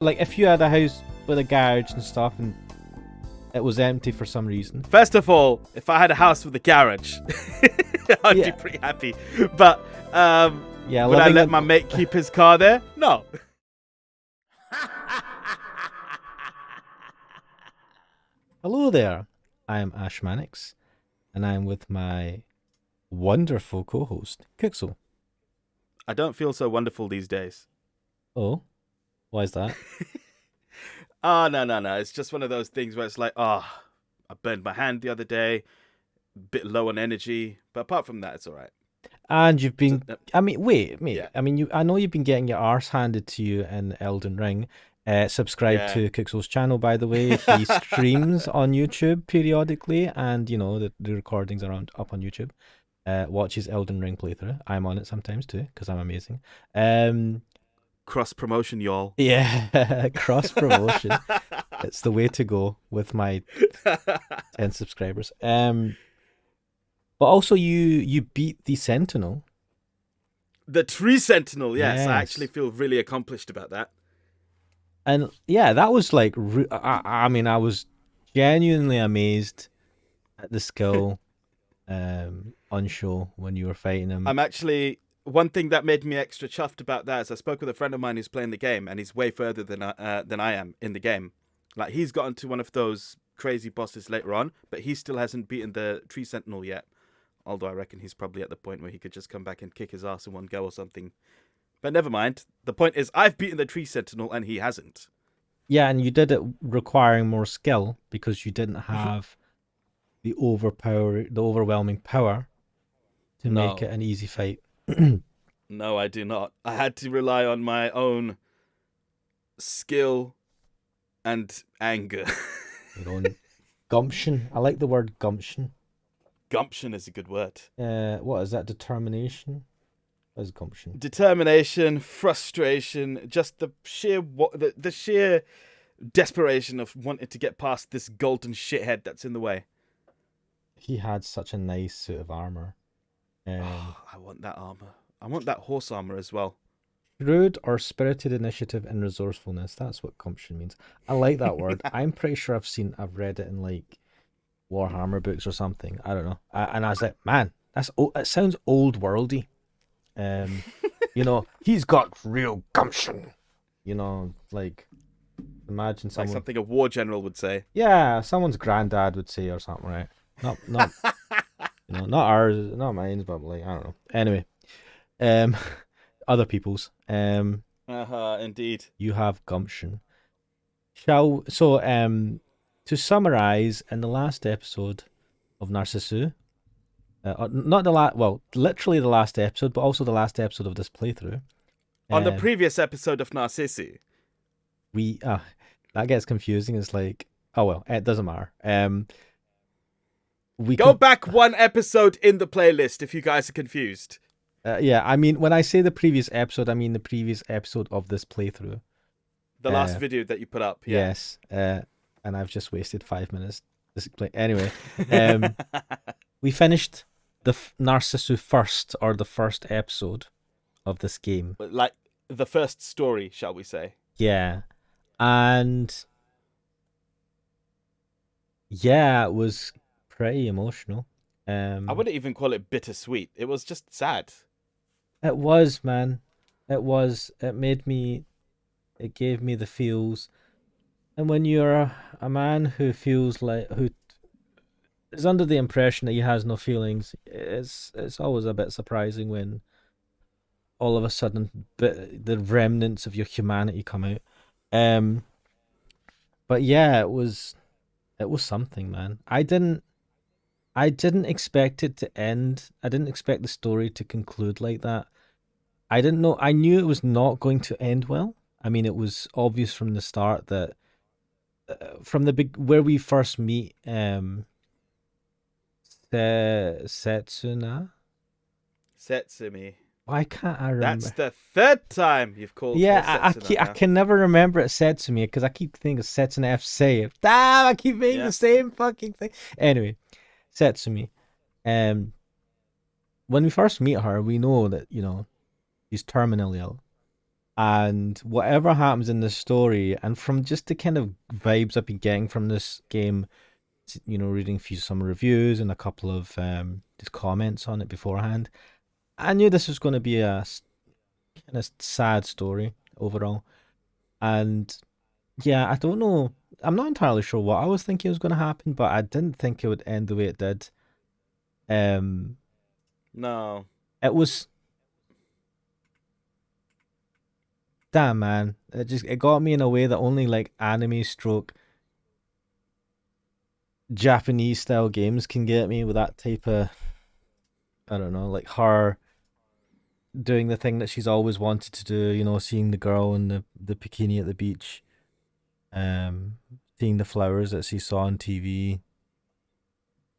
Like, if you had a house with a garage and stuff and it was empty for some reason. First of all, if I had a house with a garage, I'd be pretty happy. But would I let my mate keep his car there? No. Hello there. I am Ash Mannix, and I am with my wonderful co-host, Kixel. I don't feel so wonderful these days. Oh, why is that? Oh, no. It's just one of those things where it's like, I burned my hand the other day, a bit low on energy, but apart from that, it's all right. And you've been, wait. Yeah. I know you've been getting your arse handed to you in Elden Ring. Subscribe to Kixel's channel, by the way. He streams on YouTube periodically, and the recordings are up on YouTube. Watches Elden Ring playthrough. I'm on it sometimes too because I'm amazing. Cross promotion, y'all. Yeah, cross promotion. It's the way to go with my 10 subscribers. But also you beat the Sentinel. The Tree Sentinel, yes. I actually feel really accomplished about that. And yeah, that was like, I was genuinely amazed at the skill on show when you were fighting him. One thing that made me extra chuffed about that is I spoke with a friend of mine who's playing the game, and he's way further than I am in the game. Like, he's gotten to one of those crazy bosses later on, but he still hasn't beaten the Tree Sentinel yet. Although I reckon he's probably at the point where he could just come back and kick his ass in one go or something. But never mind. The point is, I've beaten the Tree Sentinel and he hasn't. Yeah, and you did it requiring more skill because you didn't have the overwhelming power to make it an easy fight. No, I do not. I had to rely on my own skill and anger. Your own gumption. I like the word gumption. Gumption is a good word. What is that? Determination? What is gumption? Determination, frustration, just the sheer desperation of wanting to get past this golden shithead that's in the way. He had such a nice suit of armor. I want that armor. I want that horse armor as well. Shrewd or spirited initiative and resourcefulness. That's what gumption means. I like that word. I'm pretty sure I've read it in like Warhammer books or something. I don't know. And I was like, man, it sounds old worldy. He's got real gumption. Like imagine someone like something a war general would say. Yeah, someone's granddad would say or something, right? Not not ours, not mine, but like I don't know. Anyway, other people's. Indeed. You have gumption. To summarize, in the last episode of Narcissu, literally the last episode, but also the last episode of this playthrough. On the previous episode of Narcissu, that gets confusing. It's like, it doesn't matter. Go back one episode in the playlist if you guys are confused. When I say the previous episode, I mean the previous episode of this playthrough. The last video that you put up. Yeah. Yes. And I've just wasted 5 minutes. Anyway, we finished the Narcissu first episode of this game. Like the first story, shall we say. Yeah. And yeah, it was pretty emotional. I wouldn't even call it bittersweet. It was just sad. It was, man. It was. It gave me the feels. And when you're a man who who is under the impression that he has no feelings, it's always a bit surprising when all of a sudden the remnants of your humanity come out. But yeah, it was something, man. I didn't expect it to end. I didn't expect the story to conclude like that. I didn't know. I knew it was not going to end well. I mean, it was obvious from the start that from the where we first meet Setsumi. Why can't I remember? That's the third time you've called her Setsuna. I can never remember it Setsumi because I keep thinking Setsuna F save. Damn, I keep making the same fucking thing. Anyway, Setsumi. When we first meet her, we know that, she's terminally ill. And whatever happens in this story, and from just the kind of vibes I've been getting from this game, reading a few some reviews and a couple of just comments on it beforehand, I knew this was going to be a kind of sad story overall. And yeah, I don't know. I'm not entirely sure what I was thinking was going to happen, but I didn't think it would end the way it did. Um, No, it was damn man. It got me in a way that only like anime stroke Japanese style games can get me with that type of I don't know, like her doing the thing that she's always wanted to do, seeing the girl in the bikini at the beach, um, seeing the flowers that she saw on TV,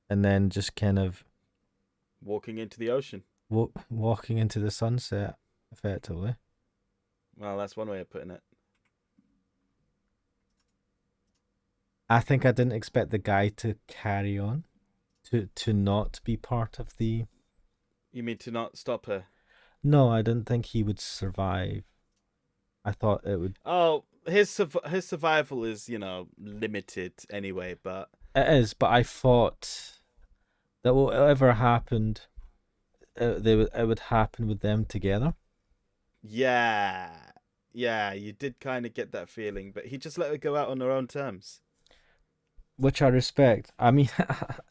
and then just kind of walking into the ocean. walking into the sunset, effectively. Well, that's one way of putting it. I think I didn't expect the guy to carry on, to not be part of the. You mean to not stop her? No, I didn't think he would survive. I thought it would. Oh, his survival is limited anyway. But It is, but I thought that whatever happened, it would happen with them together, yeah, yeah, you did kind of get that feeling. But he just let her go out on her own terms. which I respect. I mean,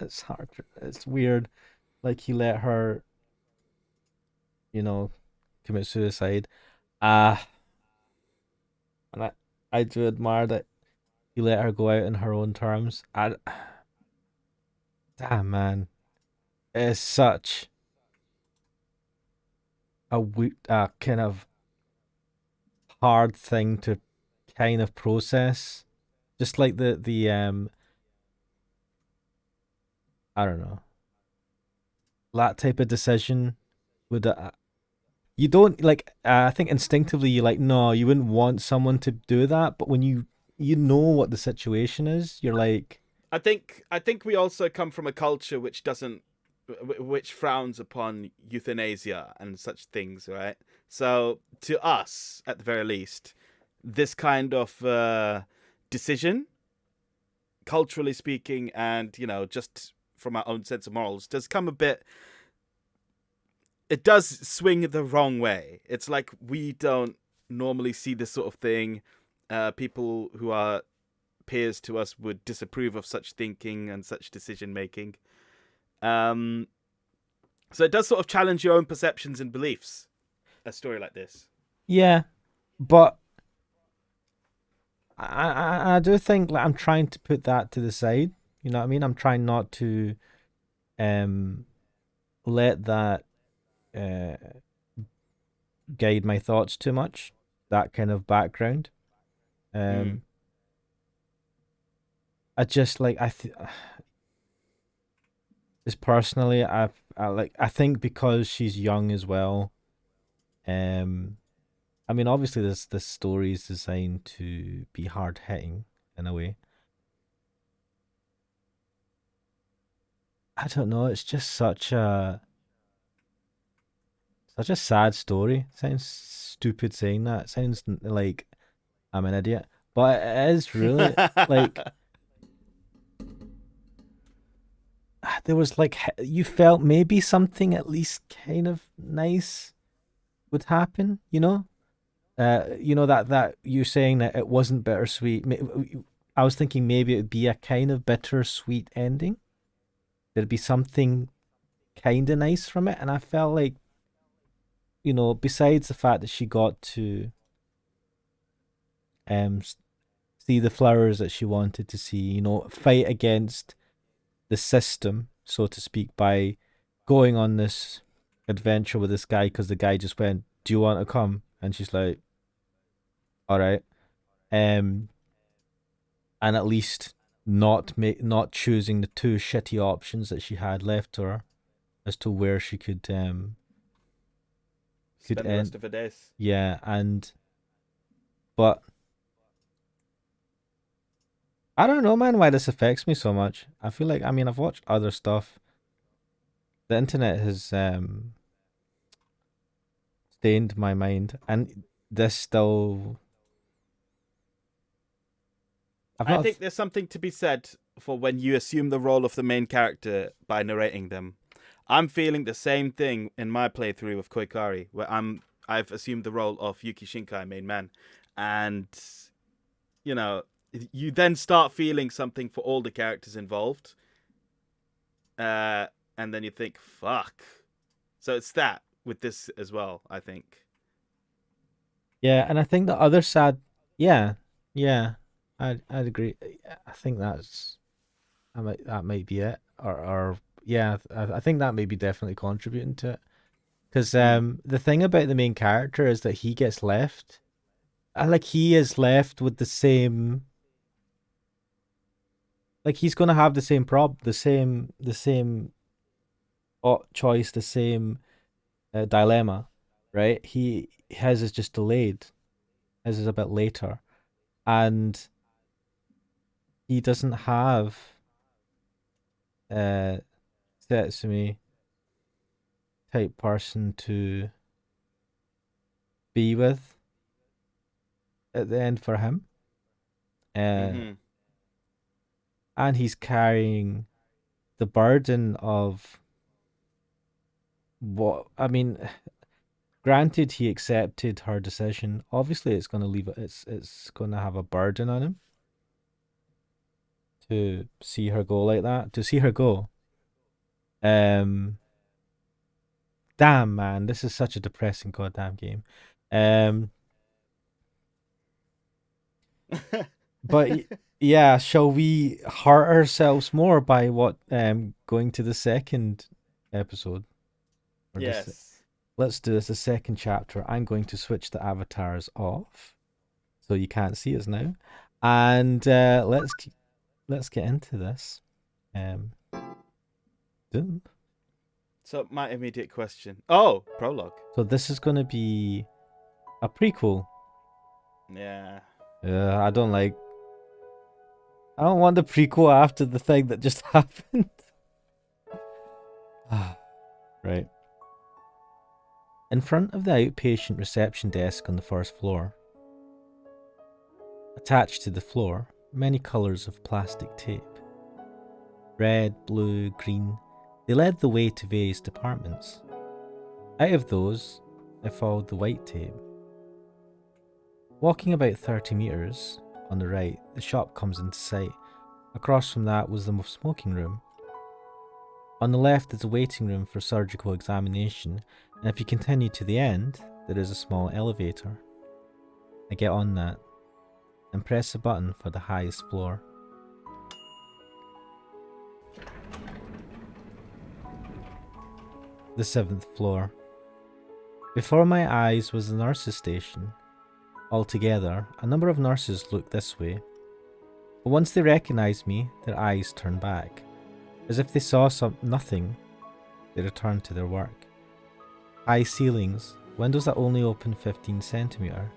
it's hard. It's weird. Like he let her, you know, commit suicide. Ah, and I do admire that he let her go out in her own terms. Damn man, it's such a kind of hard thing to kind of process. Just like the I don't know, that type of decision would you don't like I think instinctively you're like no you wouldn't want someone to do that, but when you know what the situation is, you're like I think we also come from a culture which doesn't which frowns upon euthanasia and such things, right? So to us, at the very least, this kind of decision, culturally speaking, and just from our own sense of morals, does come a bit. It does swing the wrong way. It's like we don't normally see this sort of thing. People who are peers to us would disapprove of such thinking and such decision making. Um, so it does sort of challenge your own perceptions and beliefs. A story like this. yeah, but I do think like I'm trying to put that to the side. You know what I mean? I'm trying not to um let that uh guide my thoughts too much. That kind of background. Mm. Um, I just like just personally I think because she's young as well. Um, I mean obviously this story is designed to be hard hitting in a way. I don't know. It's just such a sad story. Sounds stupid saying that. It sounds like I'm an idiot, but it is really like there was like you felt maybe something at least kind of nice would happen. That you're saying that it wasn't bittersweet. I was thinking maybe it would be a kind of bittersweet ending. There'd be something kind of nice from it, and I felt like besides the fact that she got to um see the flowers that she wanted to see, fight against the system, so to speak, by going on this adventure with this guy because the guy just went, "Do you want to come?" And she's like, "All right." Um, and at least not choosing the two shitty options that she had left to her as to where she could Spend the rest end. of her days. Yeah, and but I don't know, man, why this affects me so much. I feel like I've watched other stuff. The internet has stained my mind, and this still. I've I not. think there's something to be said for when you assume the role of the main character by narrating them. I'm feeling the same thing in my playthrough of Koikari, where I've assumed the role of Yuki Shinkai, main man, and you know, you then start feeling something for all the characters involved, uh, and then you think, "Fuck." So it's that with this as well. I think. Yeah, and I think the other sad. Yeah, yeah, I'd agree. I think that might be it, or yeah, I think that may be definitely contributing to it. Because Mm. the thing about the main character is that he gets left. Like he is left with the same. Like he's gonna have the same the same choice, the same dilemma, right? His is just delayed. His is a bit later, and he doesn't have uh Setsumi type person to be with at the end for him. Uh, Hmm. and he's carrying the burden of what I mean. Granted, he accepted her decision. Obviously, it's going to leave it's going to have a burden on him to see her go like that. To see her go. Um, damn man, this is such a depressing goddamn game. Um, but yeah, shall we hurt ourselves more by what going to the second episode or this? Yes. Let's do this. The second chapter. I'm going to switch the avatars off so you can't see us now, and let's get into this. Um, done. So my immediate question. Oh, prologue. So this is going to be a prequel. Yeah. I don't like. I don't want the prequel after the thing that just happened. Right. In front of the outpatient reception desk on the first floor, attached to the floor, many colours of plastic tape. Red, blue, green. They led the way to various departments. Out of those, I followed the white tape. Walking about 30 metres on the right, the shop comes into sight. Across from that was the smoking room. On the left is a waiting room for surgical examination, and if you continue to the end, there is a small elevator. I get on that and press a button for the highest floor. The 7th floor. Before my eyes was the nurses' station. Altogether, a number of nurses looked this way, but once they recognised me, their eyes turned back. As if they saw nothing, they returned to their work. High ceilings, windows that only opened 15 centimetre.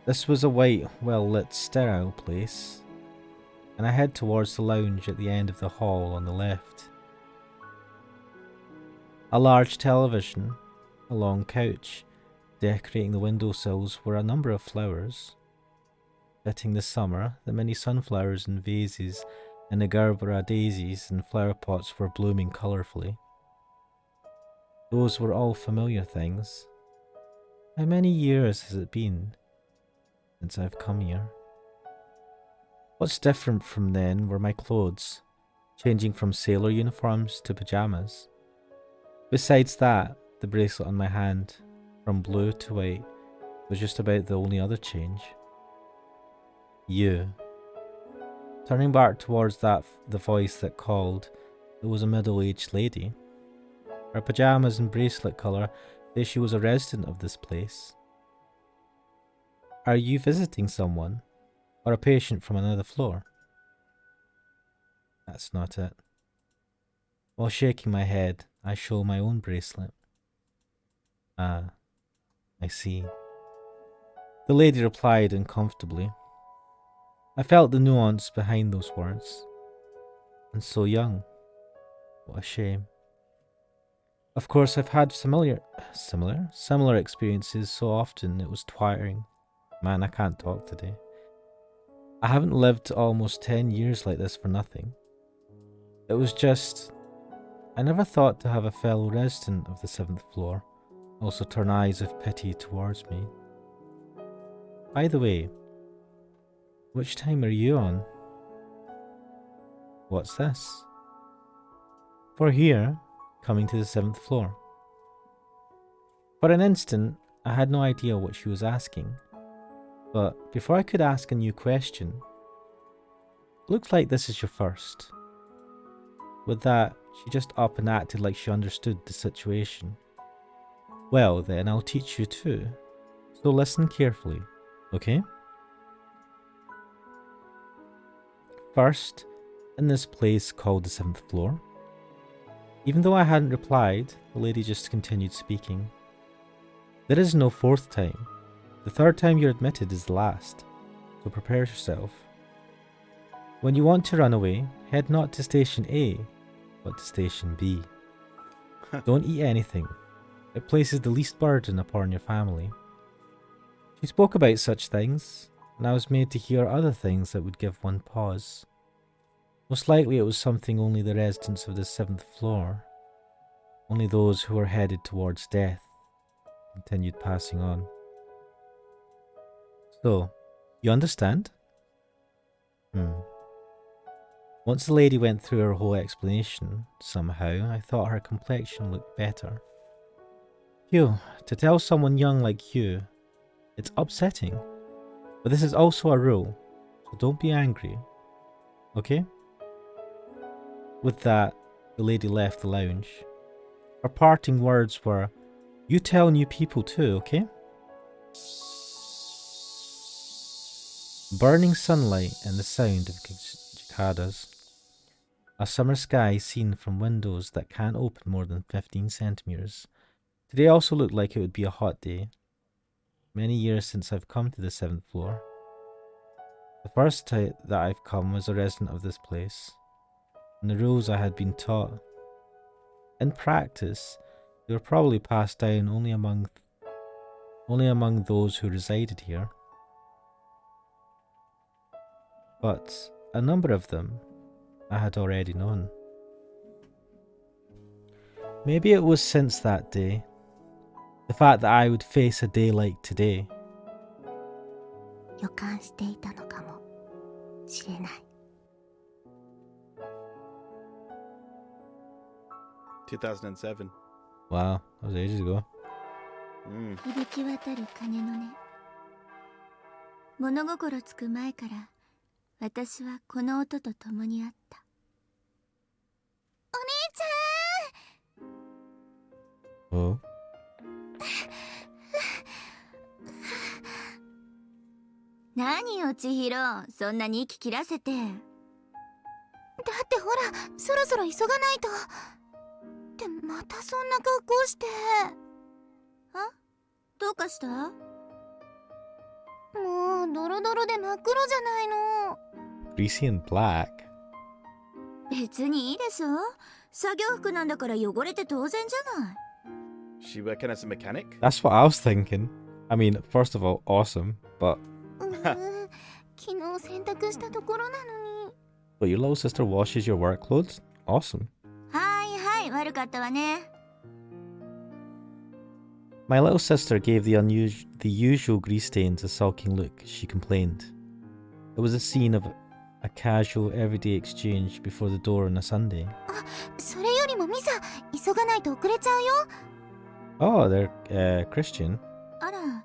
This was a white, well-lit, sterile place, and I head towards the lounge at the end of the hall on the left. A large television, a long couch, decorating the windowsills were a number of flowers. Fitting the summer, the many sunflowers in vases and the gerbera daisies and flower pots were blooming colourfully. Those were all familiar things. How many years has it been since I've come here? What's different from then were my clothes, changing from sailor uniforms to pyjamas. Besides that, the bracelet on my hand, from blue to white, was just about the only other change. You. Turning back towards the voice that called, it was a middle-aged lady. Her pyjamas and bracelet colour say she was a resident of this place. Are you visiting someone? Or a patient from another floor? That's not it. While shaking my head, I show my own bracelet. Ah, I see. The lady replied uncomfortably. I felt the nuance behind those words. And so young. What a shame. Of course, I've had similar experiences so often it was tiring. Man, I can't talk today. I haven't lived almost 10 years like this for nothing. It was just, I never thought to have a fellow resident of the 7th floor also turn eyes of pity towards me. By the way, which time are you on? What's this? For here, coming to the 7th floor. For an instant, I had no idea what she was asking. But before I could ask a new question, looks like this is your first. With that, she just up and acted like she understood the situation. Well then, I'll teach you too. So listen carefully, okay? First, in this place called the 7th floor. Even though I hadn't replied, the lady just continued speaking. There is no 4th time. The 3rd time you're admitted is the last, so prepare yourself. When you want to run away, head not to Station A, but to Station B. Don't eat anything. It places the least burden upon your family. She spoke about such things, and I was made to hear other things that would give one pause. Most likely it was something only the residents of the 7th floor, only those who were headed towards death, continued passing on. So, you understand? Once the lady went through her whole explanation, somehow I thought her complexion looked better. Phew, to tell someone young like you, it's upsetting. But this is also a rule, so don't be angry. Okay? With that, the lady left the lounge. Her parting words were, you tell new people too, okay? Burning sunlight and the sound of cicadas. A summer sky seen from windows that can't open more than 15 centimeters. Today also looked like it would be a hot day. Many years since I've come to the 7th floor. The first time that I've come was a resident of this place, and the rules I had been taught. In practice, they were probably passed down only among those who resided here. But a number of them I had already known. Maybe it was since that day, the fact that I would face a day like today. 予感していたのかもしれない。2007. Wow, that was ages ago. 響き渡る鐘の音。物心つく前から私はこの音と共にあった。お姉ちゃん。Oh. 何よ千尋、そんなに息切らせて。だってほら、そろそろ急がないと。ってまたそんな格好して。あ？どうかした？もうドロドロで真っ黒じゃないの。Greasy and black. 別にいいでしょ。作業服なんだから汚れて当然じゃない。She working as a mechanic? That's what I was thinking. I mean, first of all, awesome, but 昨日洗濯したところなのに。But your little sister washes your work clothes? Awesome. はいはい、悪かったわね。My little sister gave the usual grease stains a sulking look as she complained. It was a scene of a casual, everyday exchange before the door on a Sunday. あ、それよりもミサ、急がないと遅れちゃうよ。Oh, they're Christian. あら、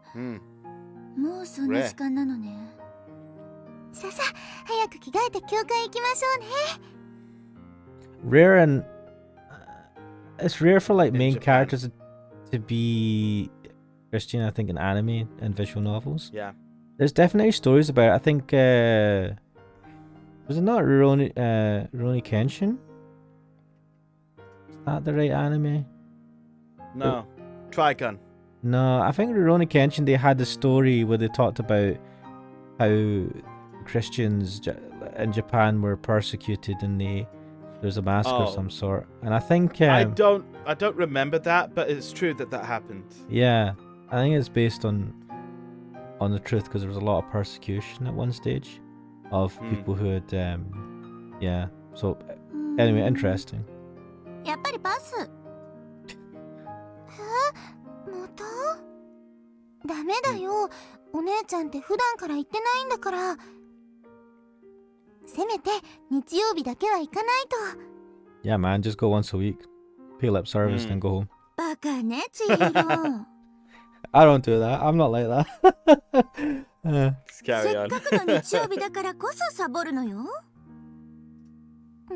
もうそんな時間なのね。ささ、早く着替えて教会行きましょうね。Rare and it's rare for like In main Japan. characters to be Christian, I think, in anime and visual novels. Yeah. There's definitely stories about it. I think was it not Rurouni Kenshin? Is that the right anime? No. Trigun. No, I think Rurouni Kenshin, they had a story where they talked about how Christians in Japan were persecuted and they There's a mask of Oh. some sort, and I think I don't remember that, but it's true that happened. yeah, I think it's based on the truth because there was a lot of persecution at one stage of people who had yeah. So anyway, interesting. やっぱりパス。また？ダメだよ。お姉ちゃんって普段から言ってないんだから。せめて日曜日だけは行かないと。Yeah, man, just go once a week, pay lip service, then go home. バカね、千尋。I don't do that. I'm not like that. せっかくの日曜日だからこそサボるのよ。もう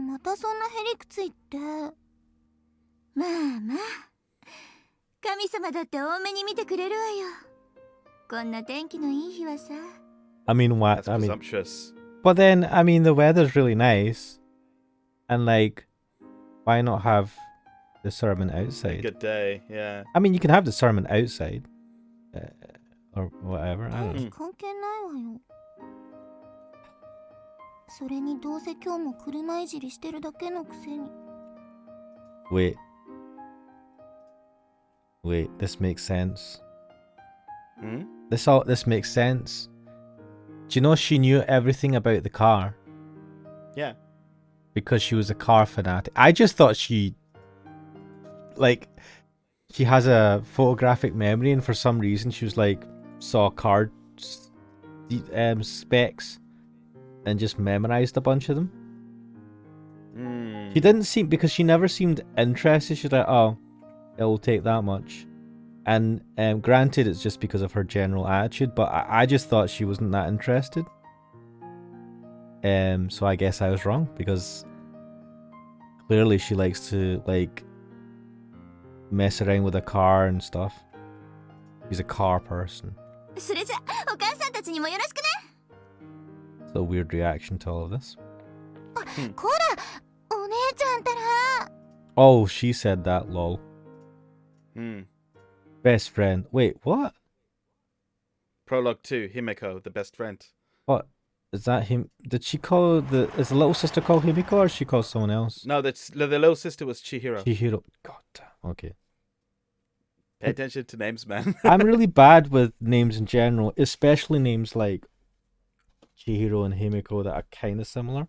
またそんなへりくつ言って。まあまあ、神様だって多めに見てくれるわよ。こんな天気のいい日はさ。I mean, what? That's presumptuous. But then, I mean, the weather's really nice, and like, why not have the sermon outside? Good day, yeah. I mean, you can have the sermon outside, or whatever. I don't know. 関係ないわよ。それにどうせ今日も車いじりしてるだけのくせに。Wait, this makes sense. This makes sense. Do you know she knew everything about the car? Yeah. Because she was a car fanatic. I just thought she has a photographic memory, and for some reason she was like saw car specs and just memorized a bunch of them. She didn't seem, because she never seemed interested. She's like, oh, it'll take that much. And granted, it's just because of her general attitude, but I just thought she wasn't that interested. So I guess I was wrong, because clearly she likes to like mess around with a car and stuff. She's a car person. それじゃお母さんたちにもよろしくね。 It's a weird reaction to all of this. こら、お姉ちゃんたら。 Oh, she said that, lol. Best friend. Wait, what? Prologue 2, Himeko, the best friend. What? Is that him? Did she call is the little sister called Himiko, or she called someone else? No, the little sister was Chihiro. Chihiro. God damn. Okay. Pay attention to names, man. I'm really bad with names in general, especially names like Chihiro and Himiko that are kind of similar.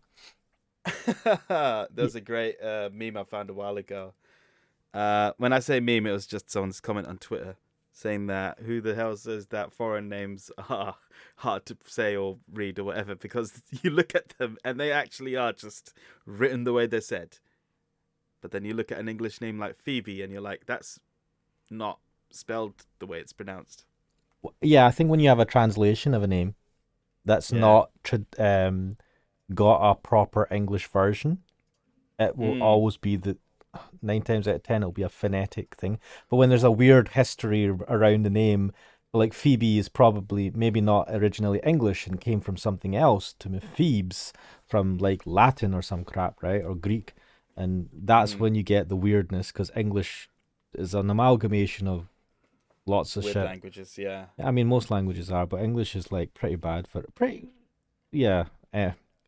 There's a great meme I found a while ago. When I say meme, it was just someone's comment on Twitter saying that who the hell says that foreign names are hard to say or read or whatever, because you look at them and they actually are just written the way they're said. But then you look at an English name like Phoebe and you're like, that's not spelled the way it's pronounced. Yeah, I think when you have a translation of a name that's not got a proper English version, it will always be 9 times out of 10 it'll be a phonetic thing. But when there's a weird history around the name, like Phoebe is probably maybe not originally English and came from something else, to me Phoebes from like Latin or some crap, right? Or Greek. And that's when you get the weirdness, because English is an amalgamation of lots of Weird shit. languages, yeah. I mean, most languages are, but English is like pretty bad for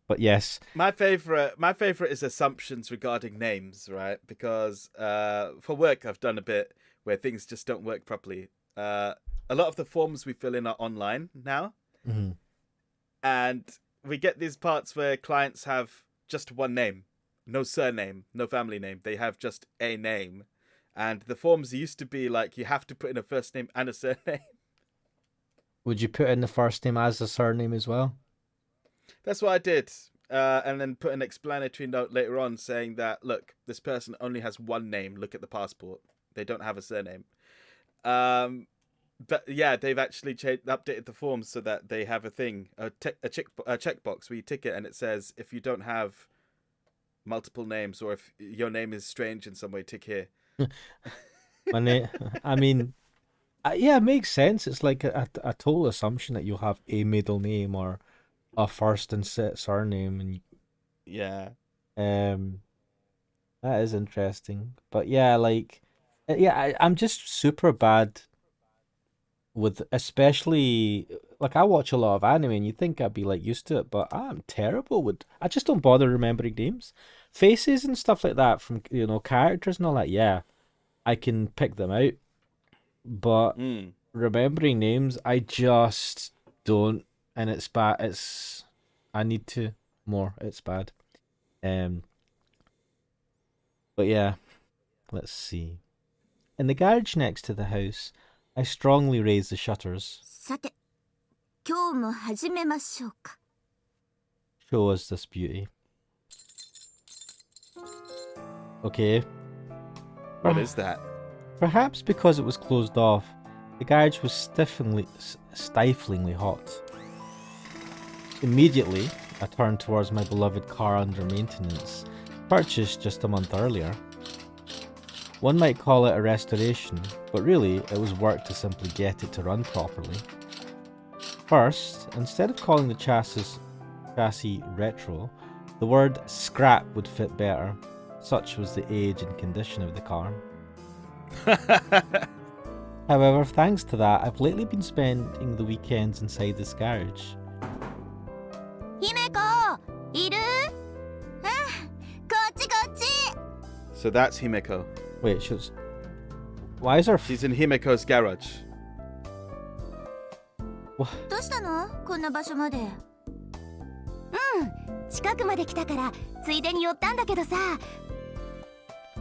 But yes, my favorite is assumptions regarding names, right? Because for work I've done a bit where things just don't work properly. A lot of the forms we fill in are online now, and we get these parts where clients have just one name, no surname, no family name. They have just a name, and the forms used to be like you have to put in a first name and a surname. Would you put in the first name as a surname as well? That's what I did. And then put an explanatory note later on saying that, look, this person only has one name. Look at the passport. They don't have a surname. But yeah, they've actually updated the forms so that they have a thing, a checkbox where you tick it and it says, if you don't have multiple names or if your name is strange in some way, tick here. I mean, yeah, it makes sense. It's like a total assumption that you'll have a middle name or a first and surname, and that is interesting. But yeah, like, I'm just super bad with, especially like I watch a lot of anime, and you think I'd be like used to it, but I'm terrible with. I just don't bother remembering names. faces and stuff like that from characters and all that. Yeah, I can pick them out, but remembering names, I just don't, and it's bad. I need to more. It's bad. But yeah, let's see. In the garage next to the house, I strongly raise the shutters. さて、今日も始めましょうか。 Show us this beauty. Okay. What is that? Perhaps because it was closed off, the garage was stiflingly hot. Immediately, I turned towards my beloved car under maintenance, purchased just a month earlier. One might call it a restoration, but really it was work to simply get it to run properly. First, instead of calling the chassis retro, the word scrap would fit better. Such was the age and condition of the car. However, thanks to that, I've lately been spending the weekends inside this garage. 姫子、いる？あ、こっちこっち。 So that's Himeko. Wait, why is her... She's in Himeko's garage. どうしたの？こんな場所まで。近くまで来たからついでに寄ったんだけどさ。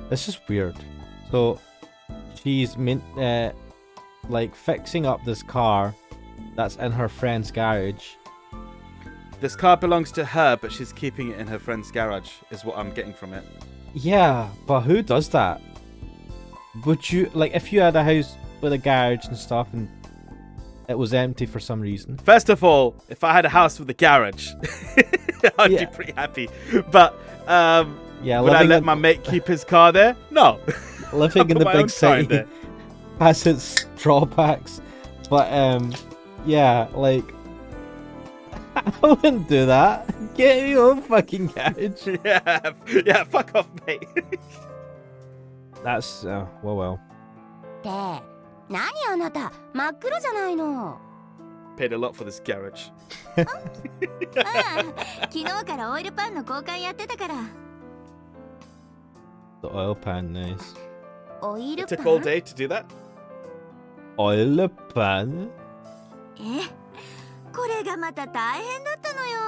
This is weird. So, she's like fixing up this car that's in her friend's garage. This car belongs to her, but she's keeping it in her friend's garage, is what I'm getting from it. Yeah, but who does that? Would you, like, if you had a house with a garage and stuff and it was empty for some reason? First of all, if I had a house with a garage, I'd be pretty happy. But would I let my mate keep his car there? No. Living in the big city has its drawbacks. But yeah, like, I wouldn't do that. Get your own fucking garage. Yeah, fuck off, mate. That's well. って何あなた真っ黒じゃないの。 Paid a lot for this garage. 昨日からオイルパンの交換やってたから。 The oil pan, nice. オイル It パ took all ン？ day to do that. Oil pan? これがまた大変だったのよ。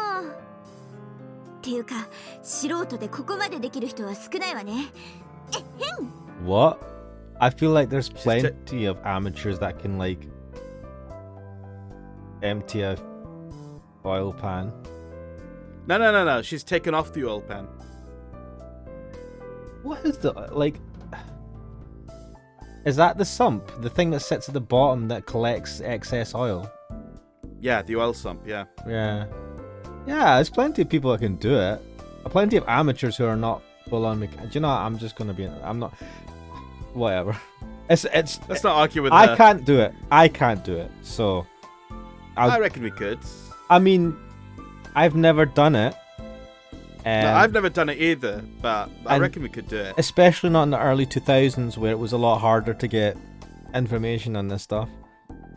っていうか、素人でここまでできる人は少ないわね。What? I feel like there's plenty of amateurs that can, like, empty a oil pan. No. She's taken off the oil pan. What is the, like... Is that the sump? The thing that sits at the bottom that collects excess oil? Yeah, the oil sump, yeah. Yeah. Yeah, there's plenty of people that can do it. Plenty of amateurs who are not full-on do you know what? I'm just gonna be... I'm not... Whatever. It's Let's not argue with her. I can't do it. So... I reckon we could. I mean, I've never done it. No, I've never done it either, but I reckon we could do it. Especially not in the early 2000s where it was a lot harder to get information on this stuff.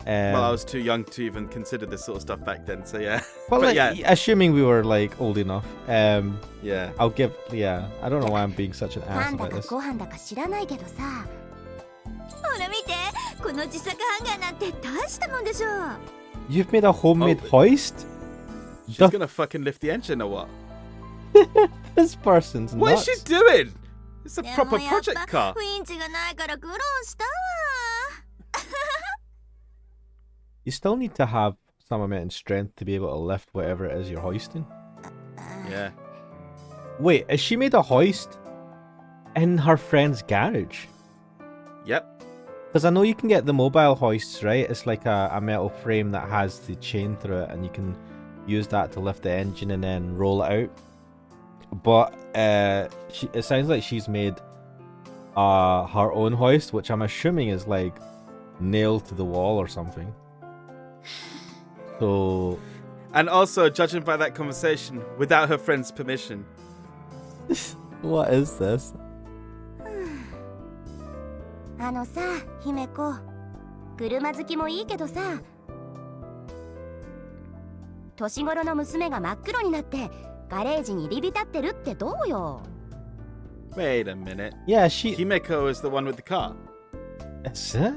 Well, I was too young to even consider this sort of stuff back then, so yeah. Well, but like, yeah. assuming we were, like, old enough. Yeah. I don't know why I'm being such an ass about this. ご飯だか知らないけどさ。ほら見て、この自作ハンガーなんて大したもんでしょ。 You've made a homemade hoist? She's gonna fucking lift the engine or what? This person's nuts. What is she doing? It's a proper でもやっ project ぱ car. ウィンチがないから苦労したわ。 You still need to have some amount of strength to be able to lift whatever it is you're hoisting. Yeah. Wait, has she made a hoist in her friend's garage? Yep. Because I know you can get the mobile hoists, right? It's like a metal frame that has the chain through it, and you can use that to lift the engine and then roll it out. But it sounds like she's made her own hoist, which I'm assuming is like nailed to the wall or something. So... And also, judging by that conversation, without her friend's permission. What is this? あのさ、姫子、車好きもいいけどさ、年頃の娘が真っ黒になってガレージに入り浸ってるってどうよ。Wait a minute. Yeah, she... Himeko is the one with the car. Is it?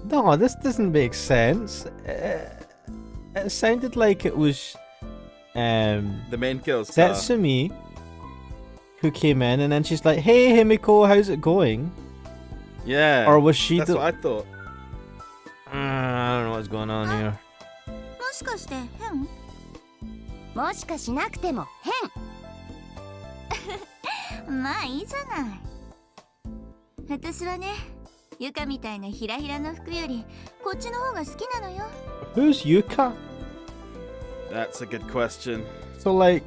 No, this doesn't make sense. It sounded like it was The main girl's car. Setsumi who came in, and then she's like, "Hey, Himiko, how's it going?" Yeah. Or was she That's the... what I thought. I don't know what's going on here. もしかして変？もしかしなくても変。まあいいじゃない。私はね、ゆかみたいなひらひらの服よりこっちの方が好きなのよ。 Who's Yuka? That's a good question. So, like,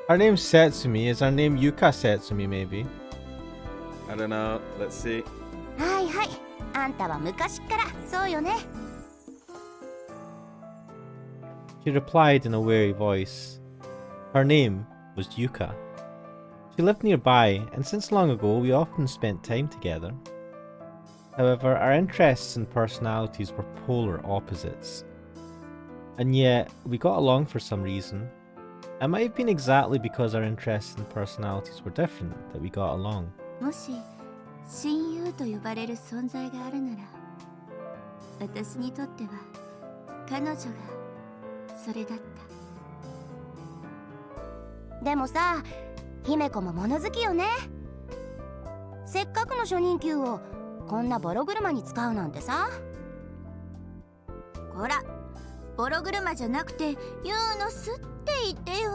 her name's Setsumi. Is her name Yuka Setsumi, maybe? I don't know. Let's see. はいはい。あんたは昔っからそうよね。She replied in a weary voice. Her name was Yuka. She lived nearby, and since long ago we often spent time together. However, our interests and personalities were polar opposites. And yet, we got along for some reason. It might have been exactly because our interests and personalities were different that we got along. もし親友と呼ばれる存在があるなら、私にとっては彼女がそれだった。でもさ、姫子も物好きよね。せっかくの初任給をこんなボロ車に使うなんてさ。ほら、ボロ車じゃなくてユーノスって言ってよ。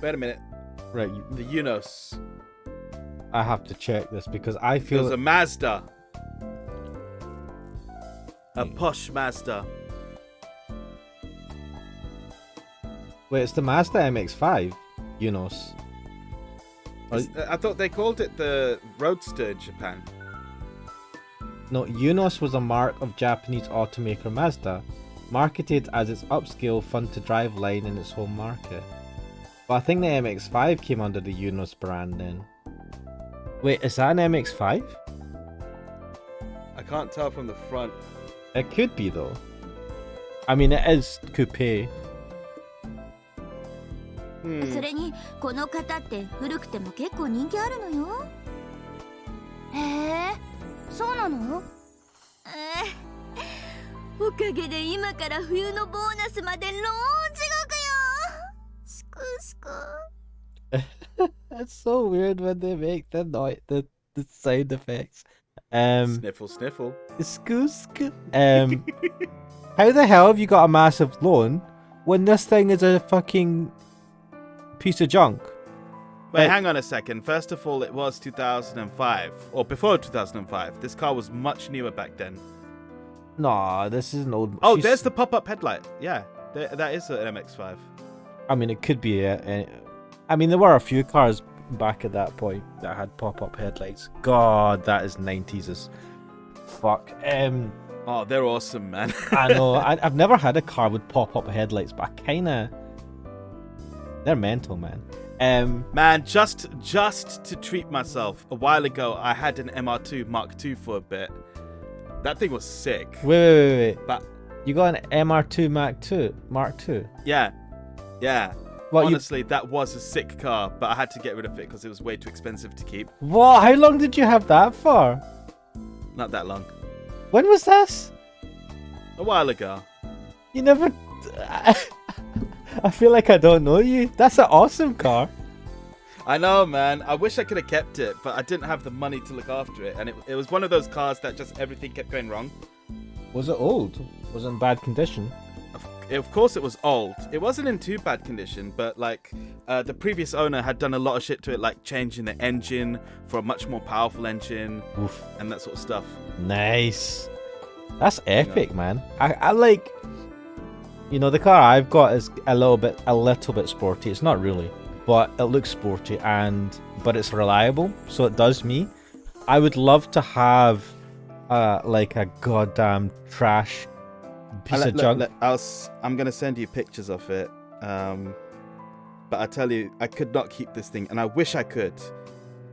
Wait a minute. Right, The Unos. I have to check this because I It feel... was a Mazda. A posh Mazda. Wait, it's the Mazda MX-5, Yunos. I thought they called it the Roadster in Japan. No, Yunos was a mark of Japanese automaker Mazda, marketed as its upscale, fun-to-drive line in its home market. But I think the MX-5 came under the Yunos brand then. Wait, is that an MX-5? I can't tell from the front. It could be though. I mean, it is coupe. それにこの方って古くても結構人気あるのよ。へえ、そうなの？おかげで今から冬のボーナスまでローン地獄よ。しくしく。It's so weird when they make the noise, the sound effects. Sniffle, sniffle. Skoo. How the hell have you got a massive loan when this thing is a fucking piece of junk? Wait, hang on a second. First of all, it was 2005. Or before 2005. This car was much newer back then. Nah, this is an old... Oh, there's the pop-up headlight. Yeah, that is an MX-5. I mean, it could be I mean, there were a few cars back at that point that had pop-up headlights. God, that is 90s as fuck. Oh, they're awesome, man. I know. I've never had a car with pop-up headlights, but I kinda... They're mental, man. Man, just to treat myself, a while ago, I had an MR2 Mark II for a bit. That thing was sick. Wait. But You got an MR2 Mark II? yeah. What, honestly, that was a sick car, but I had to get rid of it because it was way too expensive to keep. What? How long did you have that for? Not that long. When was this? A while ago. You never... I feel like I don't know you. That's an awesome car. I know, man. I wish I could have kept it, but I didn't have the money to look after it. And it was one of those cars that just everything kept going wrong. Was it old? Was it in bad condition? Of course it was old. It wasn't in too bad condition, but like the previous owner had done a lot of shit to it, like changing the engine for a much more powerful engine. Oof. And that sort of stuff. Nice. That's epic, man. I like... You know, the car I've got is a little bit sporty. It's not really, but it looks sporty, but it's reliable, so it does me. I would love to have like a goddamn trash piece of junk. I'm gonna send you pictures of it. But I tell you, I could not keep this thing, and I wish I could,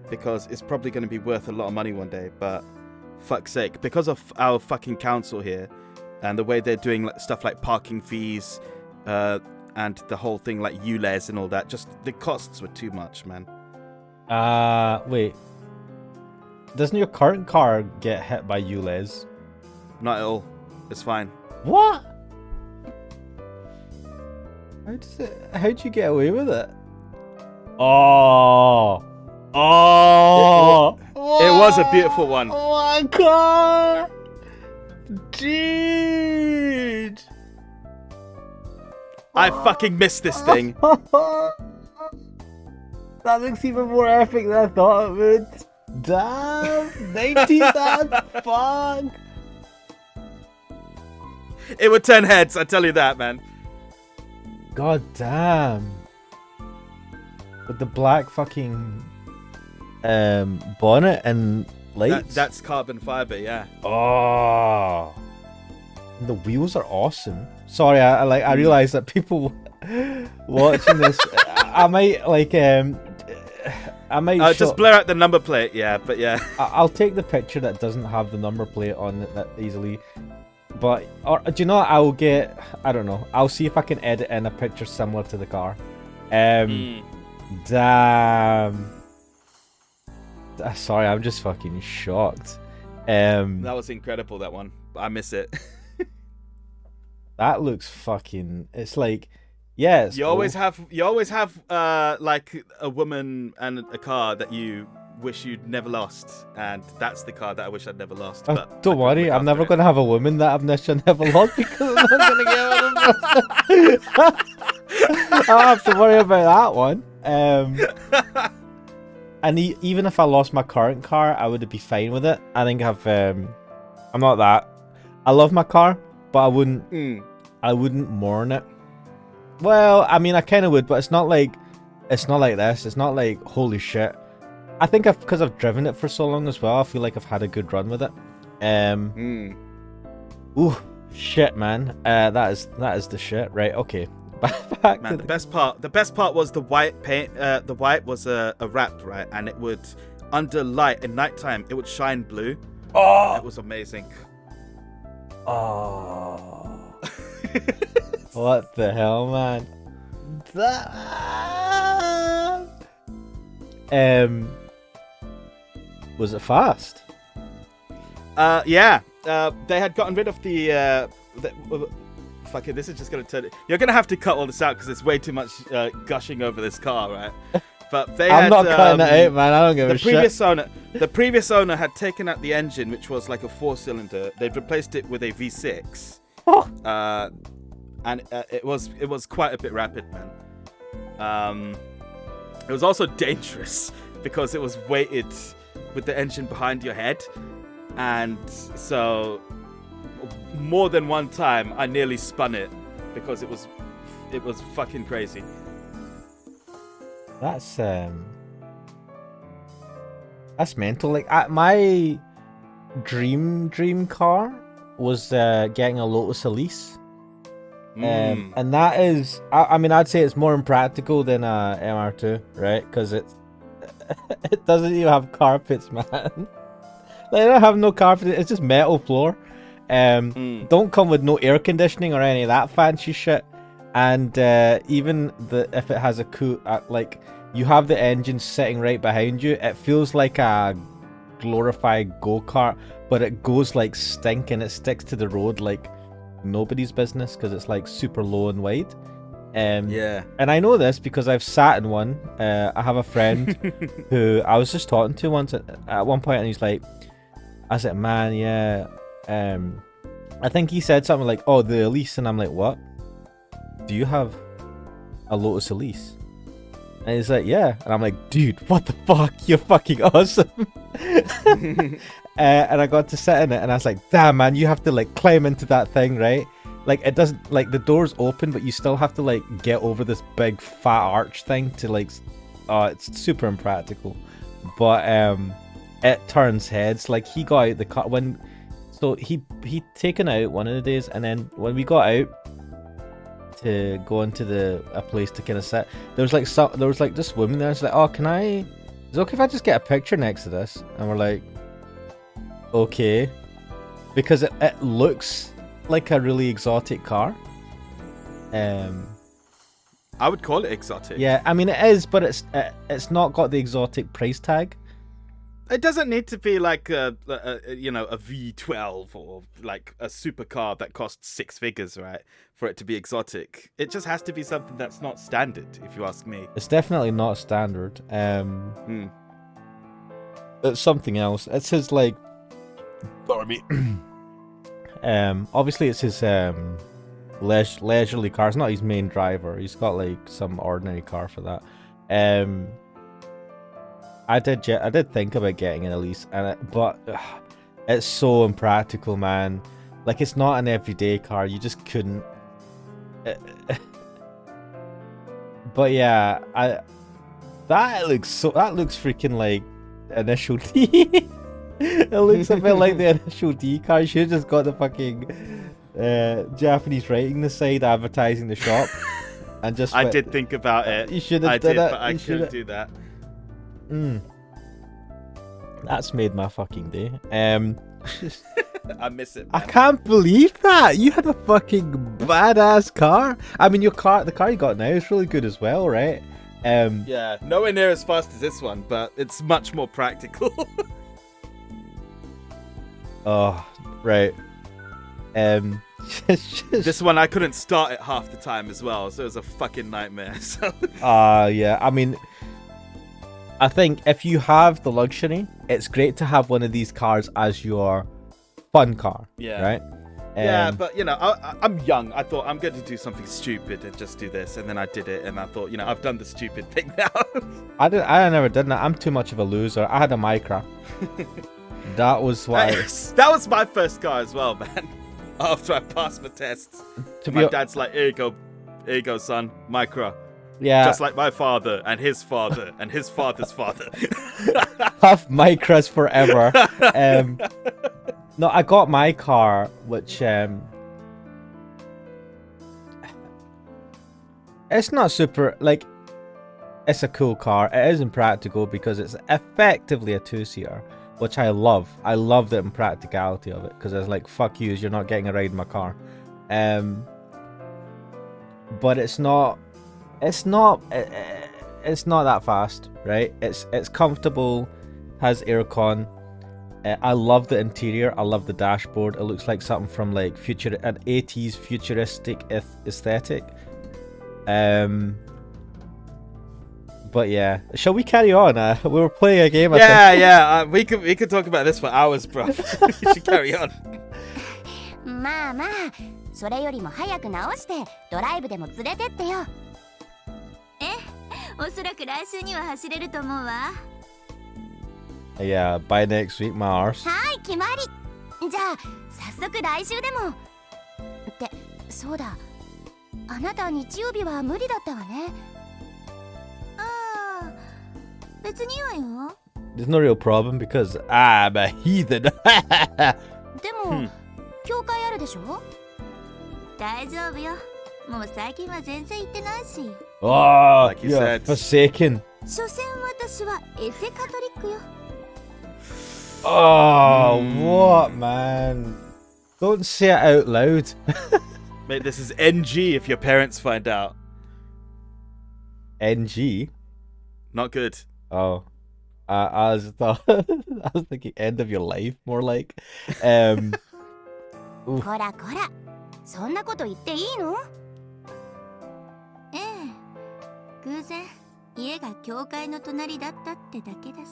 because it's probably going to be worth a lot of money one day. But fuck's sake, because of our fucking council here, and the way they're doing stuff like parking fees, and the whole thing like ULEZ and all that, just the costs were too much, man. Wait. Doesn't your current car get hit by ULEZ? Not at all. It's fine. What? How'd you get away with it? Oh. Oh. It was a beautiful one. My car. Dude. I fucking missed this thing. That looks even more epic than I thought it would. Damn. 90,000. Fuck. It would turn heads, I tell you that, man. God damn. With the black fucking bonnet and lights. That's carbon fiber, yeah. Oh. The wheels are awesome. Sorry, I realize that people watching this I might just blur out the number plate, yeah, but yeah. I'll take the picture that doesn't have the number plate on it that easily. But do you know what? I don't know. I'll see if I can edit in a picture similar to the car. Damn. Sorry, I'm just fucking shocked. That was incredible, that one. I miss it. That looks fucking. It's like, yeah. It's you always have like a woman and a car that you wish you'd never lost, and that's the car that I wish I'd never lost. Oh, But don't worry, I'm never going to have a woman that I've never lost because I'm not going to get one of them. I don't have to worry about that one. And even if I lost my current car, I would be fine with it. I think I'm not that. I love my car, but I wouldn't mourn it. Well, I mean, I kind of would, but it's not like this. It's not like, holy shit. I think because I've driven it for so long as well, I feel like I've had a good run with it. Ooh, shit, man. That is the shit. Right, okay. Back man, to the best part was the white paint. The white was a wrap, right? And it would, under light at nighttime, it would shine blue. Oh! It was amazing. Oh. What the hell, man? Was it fast? Yeah. They had gotten rid of the fuck it, this is just gonna turn it. You're gonna have to cut all this out because there's way too much gushing over this car, right? But I'm not cutting it out, man. I don't give a shit. The previous owner had taken out the engine, which was like a 4-cylinder. They'd replaced it with a V6. And it was quite a bit rapid, man. It was also dangerous because it was weighted with the engine behind your head, and so more than one time I nearly spun it because it was fucking crazy. That's mental. Like my dream car was getting a Lotus Elise. And that is, I mean, I'd say it's more impractical than a MR2, right? Because it doesn't even have carpets, man. They don't have no carpet. It's just metal floor. Don't come with no air conditioning or any of that fancy shit. And even if it has a coupe, like you have the engine sitting right behind you, it feels like a glorified go-kart, but it goes like stink and it sticks to the road like nobody's business because it's like super low and wide. Yeah. And I know this because I've sat in one. I have a friend who I was just talking to once at one point, and he's like, I said, man, yeah. I think he said something like, oh, the Elise, and I'm like, what? Do you have a Lotus Elise? And he's like, yeah. And I'm like, dude, what the fuck? You're fucking awesome. And I got to sit in it, and I was like, damn, man, you have to like climb into that thing, right? Like it doesn't, like the door's open, but you still have to like get over this big fat arch thing to like, it's super impractical. But it turns heads. Like he got out the car so he taken out one of the days, and then when we got out to go into a place to kind of sit, there was like this woman there. It's like, oh, is it okay if I just get a picture next to this? And we're like, okay, because it looks like a really exotic car. I would call it exotic. Yeah, I mean it is, but it's not got the exotic price tag. It doesn't need to be like a V12 or like a supercar that costs 6 figures, right? For it to be exotic. It just has to be something that's not standard, if you ask me. It's definitely not standard. It's something else. It's his like. Sorry, obviously it's his leisurely car. It's not his main driver. He's got like some ordinary car for that. I did think about getting an Elise, but it's so impractical, man. Like it's not an everyday car. You just couldn't. But yeah, that looks freaking like Initial D. It looks a bit like the Initial D car. You should have just got the fucking Japanese writing on the side advertising the shop, and just. I did think about it. You should have done it. But I couldn't do that. That's made my fucking day. I miss it, man. I can't believe that you had a fucking badass car. I mean, the car you got now is really good as well, right? Yeah, nowhere near as fast as this one, but it's much more practical. Oh, right. This one I couldn't start it half the time as well, so it was a fucking nightmare. So. Yeah. I mean, I think if you have the luxury, it's great to have one of these cars as your fun car. Yeah. Right. Yeah, but I'm young. I thought I'm going to do something stupid and just do this, and then I did it, and I thought, I've done the stupid thing now. I never did that. I'm too much of a loser. I had a Micra. That was why. That was my first car as well, man. After I passed my tests, my dad's like, "Here you go, son, Micra." Yeah. Just like my father and his father and his father's father. Have Micras forever. No, I got my car, which it's not super, like, it's a cool car. It is impractical because it's effectively a two-seater, which I love. I love the impracticality of it because it's like, fuck you, you're not getting a ride in my car. But it's not that fast, right? It's comfortable, has aircon. I love the interior. I love the dashboard. It looks like something from like an 80s futuristic aesthetic. But yeah, shall we carry on? We were playing a game. We could talk about this for hours, bro. We should carry on. まあまあ、それよりも早く直してドライブでも連れてってよ。おそらく来週には走れると思うわ。Yeah, by next week, my arse. はい、決まり。じゃあ早速来週でも。ってそうだ。あなた日曜日は無理だったわね。ああ、別にいいわよ。There's no real problem because I'm a heathen. でも、教会あるでしょ？大丈夫よ。もう最近は全然行ってないし。Oh, Like you you're said. forsaken. 所詮私はエセカトリックよ。Oh, what, man? Don't say it out loud. Mate, this is NG if your parents find out. NG? Not good. Oh. I was thinking end of your life, more like. こらこら、そんなこと言っていいの？ええ、偶然家が教会の隣だったってだけだし。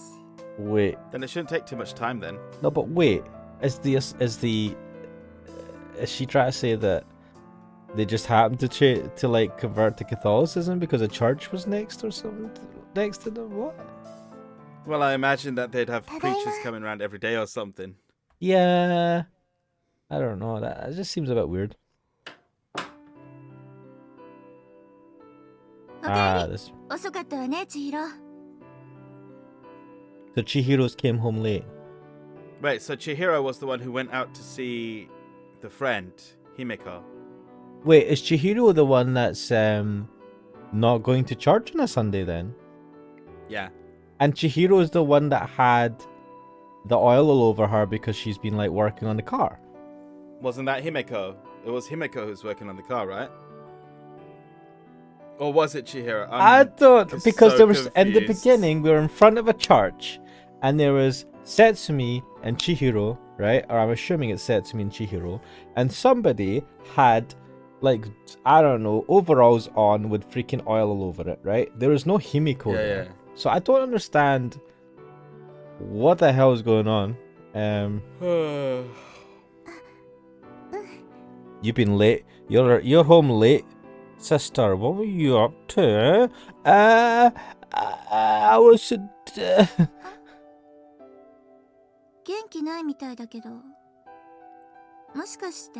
Wait. Then it shouldn't take too much time then. No, but wait. Is she trying to say that they just happened to like convert to Catholicism because a church was next or something? Next to them? What? Well, I imagine that they'd have preachers coming around every day or something. Yeah. I don't know. That just seems a bit weird. おかえり。 This. 遅かったわね、千尋。The Chihiros came home late. Right, so Chihiro was the one who went out to see the friend, Himeko. Wait, is Chihiro the one that's not going to church on a Sunday then? Yeah. And Chihiro is the one that had the oil all over her because she's been like working on the car. Wasn't that Himeko? It was Himeko who's working on the car, right? Or was it Chihiro? I thought, because so there was in the confused. beginning we were in front of a church, and there was Setsumi and Chihiro, right? Or I'm assuming it's Setsumi and Chihiro, and somebody had, like, I don't know, overalls on with freaking oil all over it, right? There was no Himiko there. Yeah. So I don't understand what the hell is going on. You've been late. You're home late, sister. What were you up to? I was. 元気ないみたいだけど、もしかして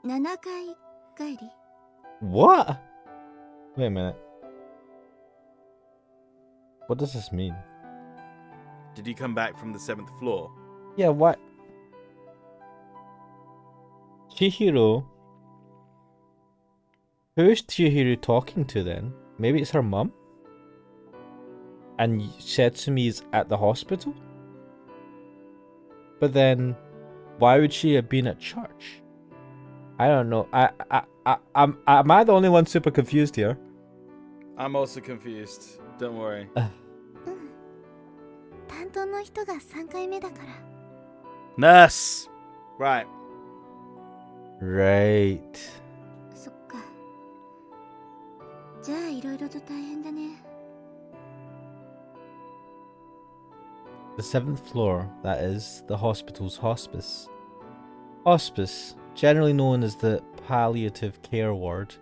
7回帰り？ What? Wait a minute. What does this mean? Did you come back from the 7th floor? Yeah, what? Chihiro? Who is Chihiro talking to then? Maybe it's her mum? And Setsumi's at the hospital? But then, why would she have been at church? I don't know. Am I the only one super confused here? I'm also confused. Don't worry. 担当の人が3回目だから。 Nurse! Right. Right. そっか。じゃあいろいろと大変だね。 The 7th floor, that is, the hospital's hospice. Hospice, generally known as the palliative care ward.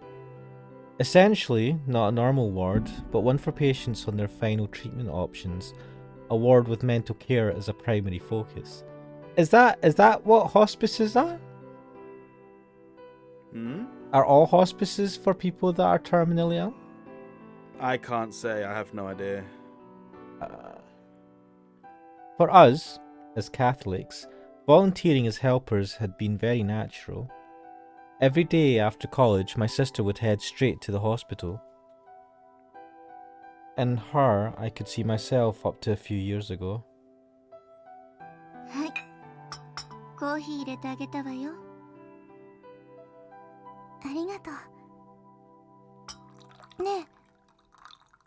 Essentially, not a normal ward, but one for patients on their final treatment options. A ward with mental care as a primary focus. Is that what hospices are? Hmm? Are all hospices for people that are terminally ill? I can't say. I have no idea. For us, as Catholics, volunteering as helpers had been very natural. Every day after college, my sister would head straight to the hospital. In her, I could see myself up to a few years ago. はい。コーヒー入れてあげたわよ。ありがとう。ねえ、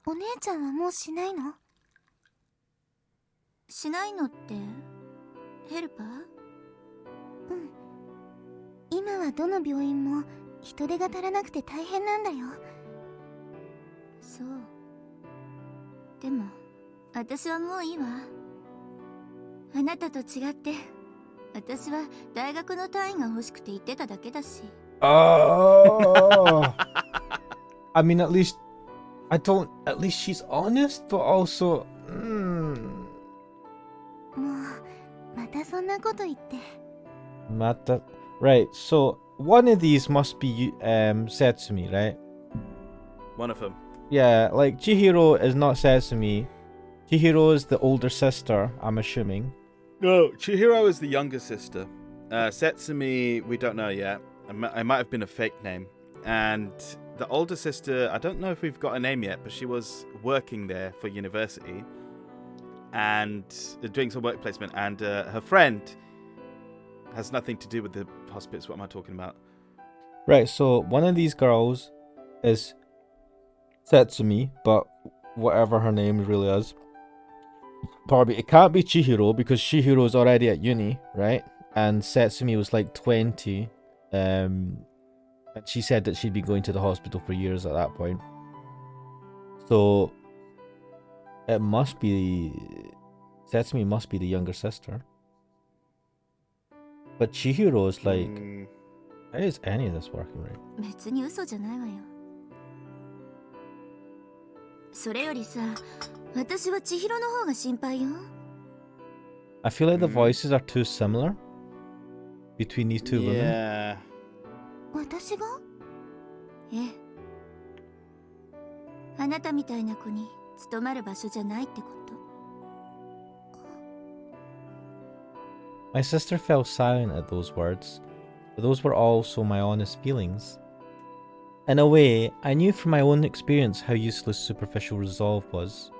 お姉ちゃんはもうしないの？しないのってヘルパー？うん。今はどの病院も人手が足らなくて大変なんだよ。そう。でも私はもういいわ。あなたと違って私は大学の単位が欲しくて言ってただけだし。Oh! I mean, at least she's honest, but also. もうまたそんなこと言って。 Right, so one of these must be Setsumi, right? One of them. Yeah, like Chihiro is not Setsumi. Chihiro is the older sister, I'm assuming. No, Chihiro is the younger sister. Setsumi, we don't know yet. It might have been a fake name. And the older sister, I don't know if we've got a name yet, but she was working there for university and doing some work placement. And her friend has nothing to do with the hospice. What am I talking about? Right, so one of these girls is Setsumi, but whatever her name really is. Probably it can't be Chihiro because Chihiro's already at uni, right? And Setsumi was like 20. And she said that she'd been going to the hospital for years at that point. So it must be Setsumi must be the younger sister. But Chihiro is like, how is any of this working right? 別に嘘じゃないわよ。それよりさ、私は千尋の方が心配よ。I feel like the voices are too similar between these two women. Yeah. 私が？ええ。あなたみたいな子に務まる場所じゃないってこと。My sister fell silent at those words, but those were also my honest feelings. In a way, I knew from my own experience how useless superficial resolve was.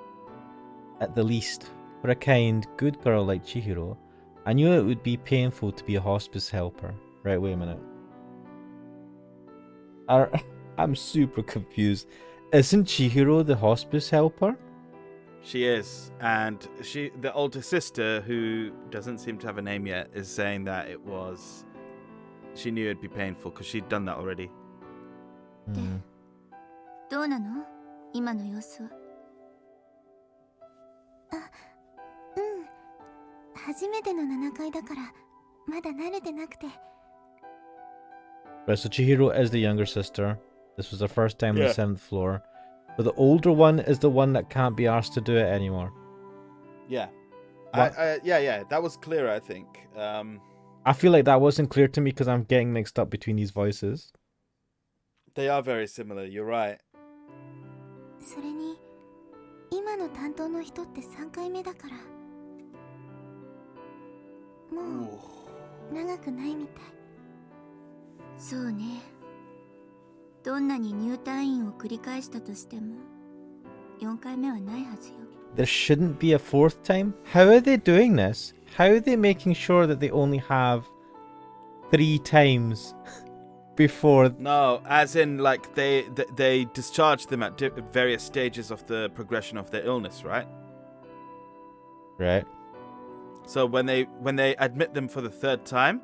At the least, for a kind, good girl like Chihiro, I knew it would be painful to be a hospice helper. Right, wait a minute. I'm super confused. Isn't Chihiro the hospice helper? She is, and the older sister, who doesn't seem to have a name yet, is saying that she knew it'd be painful because she'd done that already. どうなの今の様子は。初めての7階だからまだ慣れてなくて。 Right, so Chihiro is the younger sister. This was her first time on Yeah. the 7th floor. But the older one is the one that can't be asked to do it anymore. Yeah. What? Yeah, that was clearer, I think. I feel like that wasn't clear to me because I'm getting mixed up between these voices. They are very similar, you're right. それに今の担当の人って3回目だからもう長くないみたい。そうね。どんなに入退院を繰り返したとしても4回目はないはずよ。 There shouldn't be a 4th time? How are they doing this? How are they making sure that they only have 3 times before? No, as in like they discharge them at various stages of the progression of their illness, right? Right. So when they admit them for the 3rd time,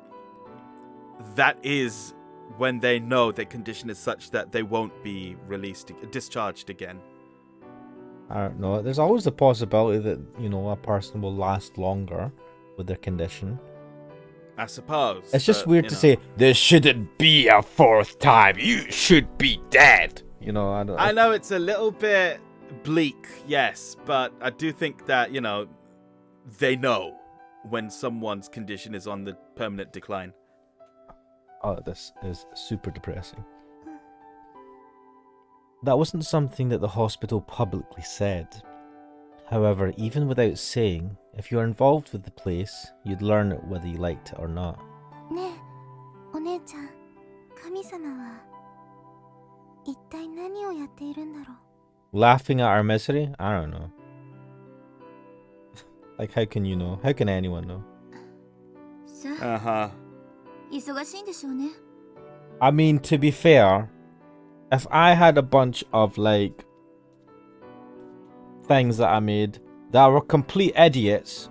that is when they know their condition is such that they won't be discharged again. I don't know. There's always the possibility that, a person will last longer with their condition. I suppose. It's just weird to say, there shouldn't be a 4th time. You should be dead. I know it's a little bit bleak, yes, but I do think that, they know when someone's condition is on the permanent decline. Oh, this is super depressing. That wasn't something that the hospital publicly said. However, even without saying, if you're involved with the place, you'd learn it whether you liked it or not. ねえ、お姉ちゃん、神様は一体何をやっているんだろう。 Laughing at our misery? I don't know. Like, how can you know? How can anyone know? さあ、忙しいんでしょうね。 I mean, to be fair, if I had a bunch of, like, things that I made that were complete idiots,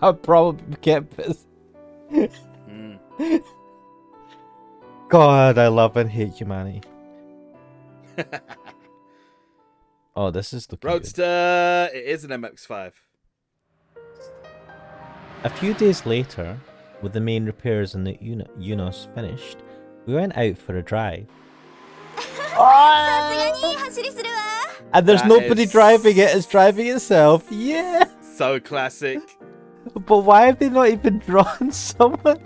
I'd probably get pissed. God, I love and hate humanity. Oh, this is looking good. Roadster! It is an MX-5. A few days later, with the main repairs on the Unos finished, we went out for a drive. さすがにいい走りするわ。 And there's That nobody is- driving it, it's driving itself. Yeah! So classic. But why have they not even drawn someone?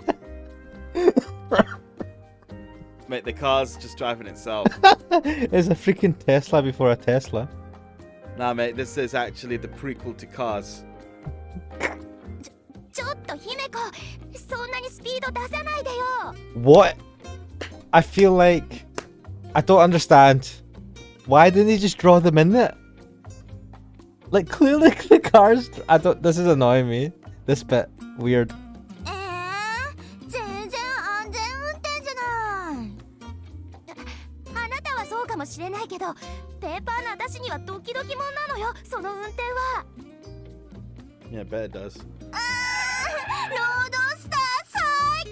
Mate, the car's just driving itself. It's a freaking Tesla before a Tesla. Nah, mate, this is actually the prequel to Cars. ちょっと姫子、そんなにスピード出さないでよ。 What? I feel like... I don't understand. Why didn't they just draw them in it? Like, clearly the cars... This is annoying me. This bit. Weird. 全然安全運転じゃない。あなたはそうかもしれないけど、ペーパーの私にはドキドキもんなのよ、その運転は。 Yeah, I bet it does. ロードスター最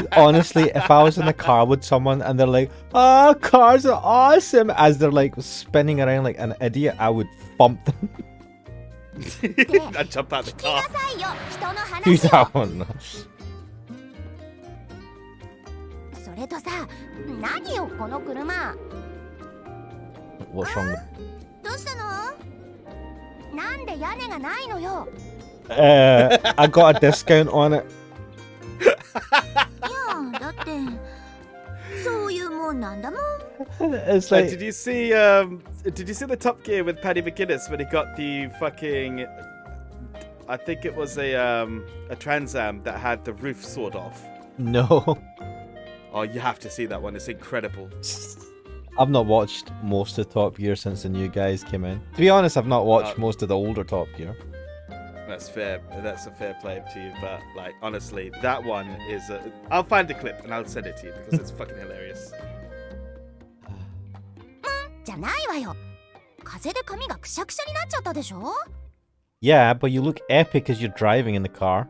高。 Honestly, if I was in a car with someone and they're like, "Oh, cars are awesome," as they're like spinning around like an idiot, I would bump them. I'd jump out the 聞きな car. さいよ、人の Do 話を。 that one. それとさ、何よこの車。 What's wrong with... どうしたの？なんで屋根がないのよ。 I got a discount on it. いやだってそういうもんなんだもん。 It's Like, like... did you see the Top Gear with Paddy McGuinness when he got the fucking... I think it was a Trans Am that had the roof sawed off. No. Oh, you have to see that one. It's incredible. I've not watched most of Top Gear since the new guys came in. To be honest, I've not watched most of the older Top Gear. That's fair. That's a fair play to you. But like, honestly, that one is. I'll find the clip and I'll send it to you because it's fucking hilarious. じゃないわよ。風で髪がくしゃくしゃになっちゃったでしょ。 Yeah, but you look epic as you're driving in the car.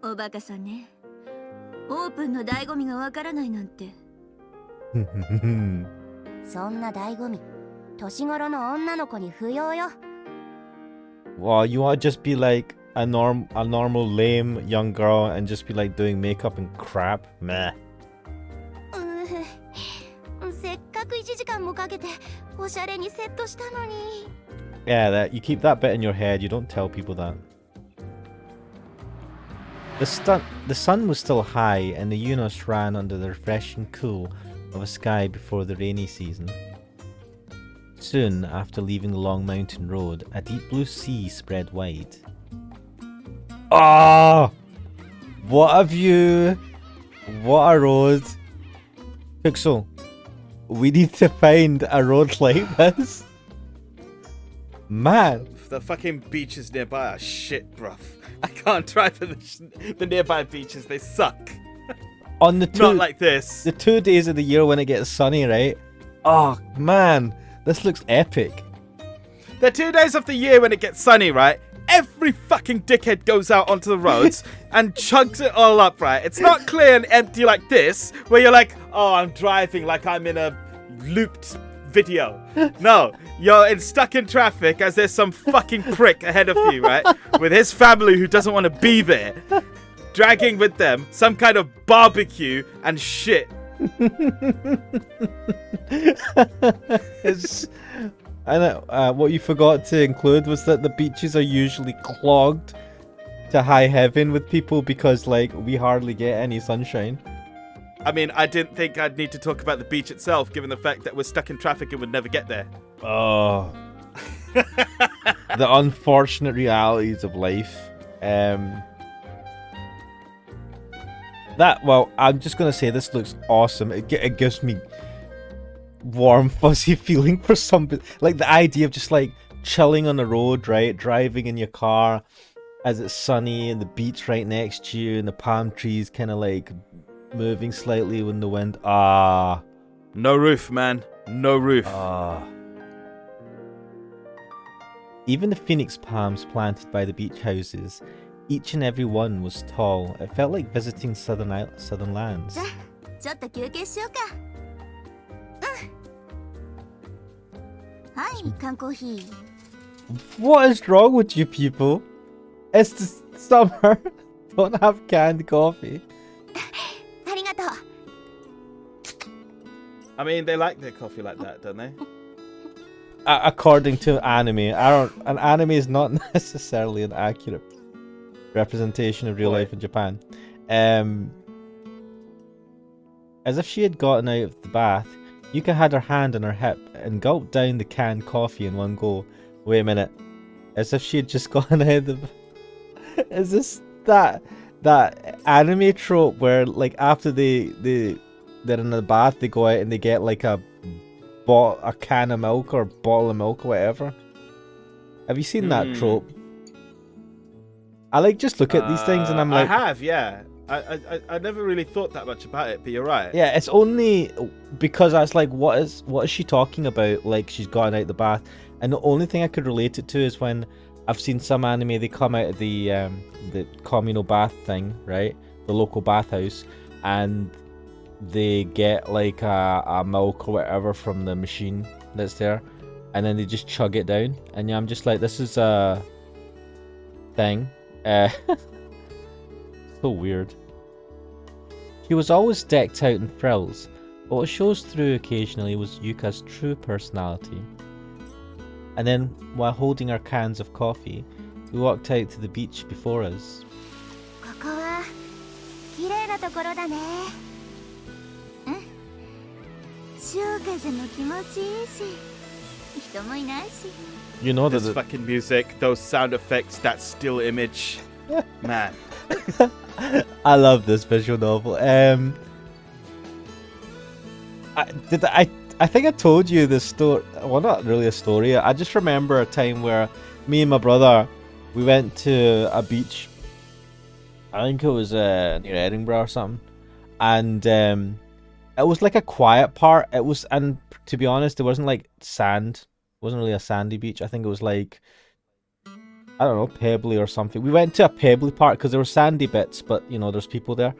おバカさんね。オープンの醍醐味がわからないなんて。そんな醍醐味、年頃の女の子に不要よ。 Well, you want to just be like a normal lame young girl and just be like doing makeup and crap? Meh. せっかく1時間もかけておしゃれにセットしたのに。 Yeah, that you keep that bit in your head. You don't tell people that. The sun was still high, and the Yunus ran under the refreshing cool of a sky before the rainy season. Soon after leaving the long mountain road, a deep blue sea spread wide. Oh! What a view! What a road! Pixel, we need to find a road like this. Man! The fucking beaches nearby are shit, bruv. I can't drive in the nearby beaches. They suck. On the Not like this. The 2 days of the year when it gets sunny, right? Oh, man. This looks epic. The 2 days of the year when it gets sunny, right? Every fucking dickhead goes out onto the roads and chugs it all up, right? It's not clear and empty like this, where you're like, oh, I'm driving like I'm in a looped video. No, you're stuck in traffic as there's some fucking prick ahead of you, right? With his family who doesn't want to be there. Dragging with them some kind of barbecue and shit. What you forgot to include was that the beaches are usually clogged to high heaven with people because, like, we hardly get any sunshine. I mean, I didn't think I'd need to talk about the beach itself, given the fact that we're stuck in traffic and would never get there. Oh. The unfortunate realities of life. Well, I'm just going to say this looks awesome. It gives me warm, fuzzy feeling for somebody. Like the idea of just like chilling on the road, right? Driving in your car as it's sunny and the beach right next to you and the palm trees kind of like moving slightly when the wind. Ah. No roof, man. No roof. Ah. Even the phoenix palms planted by the beach houses, each and every one was tall. It felt like visiting southern lands. ちょっと休憩しようか。はい、缶コーヒー。What is wrong with you people? It's the summer. Don't have canned coffee. ありがとう。 I mean, they like their coffee like that, don't they? According to anime, an anime is not necessarily an accurate representation of real life in Japan. As if she had gotten out of the bath, Yuka had her hand on her hip and gulped down the canned coffee in one go. Wait a minute. As if she had just gotten out of the... Is this that anime trope where, like, after they're in the bath, they go out and they get, like, a can of milk or a bottle of milk or whatever? Have you seen that trope? I, like, just look at these things and I'm like... I have, yeah. I never really thought that much about it, but you're right. Yeah, it's only because I was like, what is she talking about? Like, she's gotten out the bath. And the only thing I could relate it to is when I've seen some anime, they come out of the communal bath thing, right? The local bathhouse, and they get like a milk or whatever from the machine that's there, and then they just chug it down. And yeah, I'm just like, this is a thing. So weird. She was always decked out in frills, but what shows through occasionally was Yuka's true personality. And then, while holding our cans of coffee, we walked out to the beach before us. ここは綺麗なところだね。潮風も気持ちいいし、人もいないし。You know This that fucking music, those sound effects, that still image. Man. I love this visual novel. I think I told you this story. Well, not really a story. I just remember a time where me and my brother We went to a beach. I think it was near Edinburgh or something, and it was like a quiet part. It was, and to be honest, it wasn't like sand. It wasn't really a sandy beach. I think it was like, I don't know, pebbly or something. We went to a pebbly part because there were sandy bits, but you know, there's people there.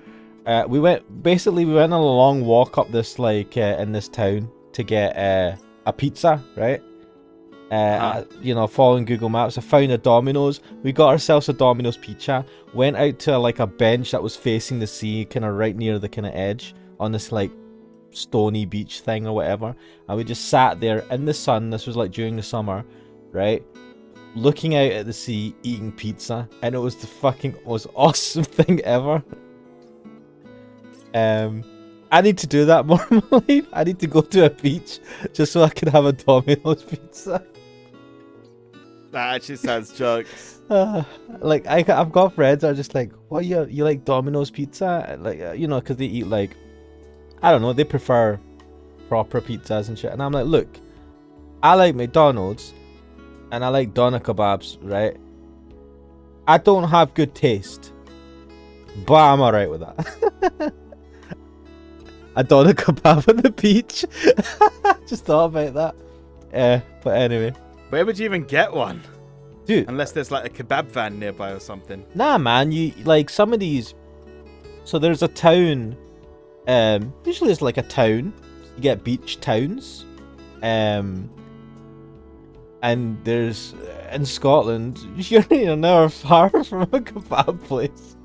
We went on a long walk up this like in this town to get a pizza, right? You know, following Google Maps, I found a Domino's. We got ourselves a Domino's pizza. Went out to like a bench that was facing the sea, kind of right near the kind of edge on this like stony beach thing or whatever. And we just sat there in the sun. This was like during the summer, right? Looking out at the sea, eating pizza, and it was the fucking most awesome thing ever. I need to do that more in my life. I need to go to a beach just so I can have a Domino's pizza. That actually sounds jokes. Like I've got friends that are just like, what, you like Domino's pizza? Like you know, because they eat like, I don't know, they prefer proper pizzas and shit. And I'm like, look, I like McDonald's and I like doner kebabs, right? I don't have good taste, but I'm alright with that. A doner kebab on the beach. Just thought about that. But anyway. Where would you even get one? Dude. Unless there's like a kebab van nearby or something. Nah, man. You like some of these. So there's a town. Usually it's like a town. You get beach towns. And there's in Scotland. You're never far from a kebab place.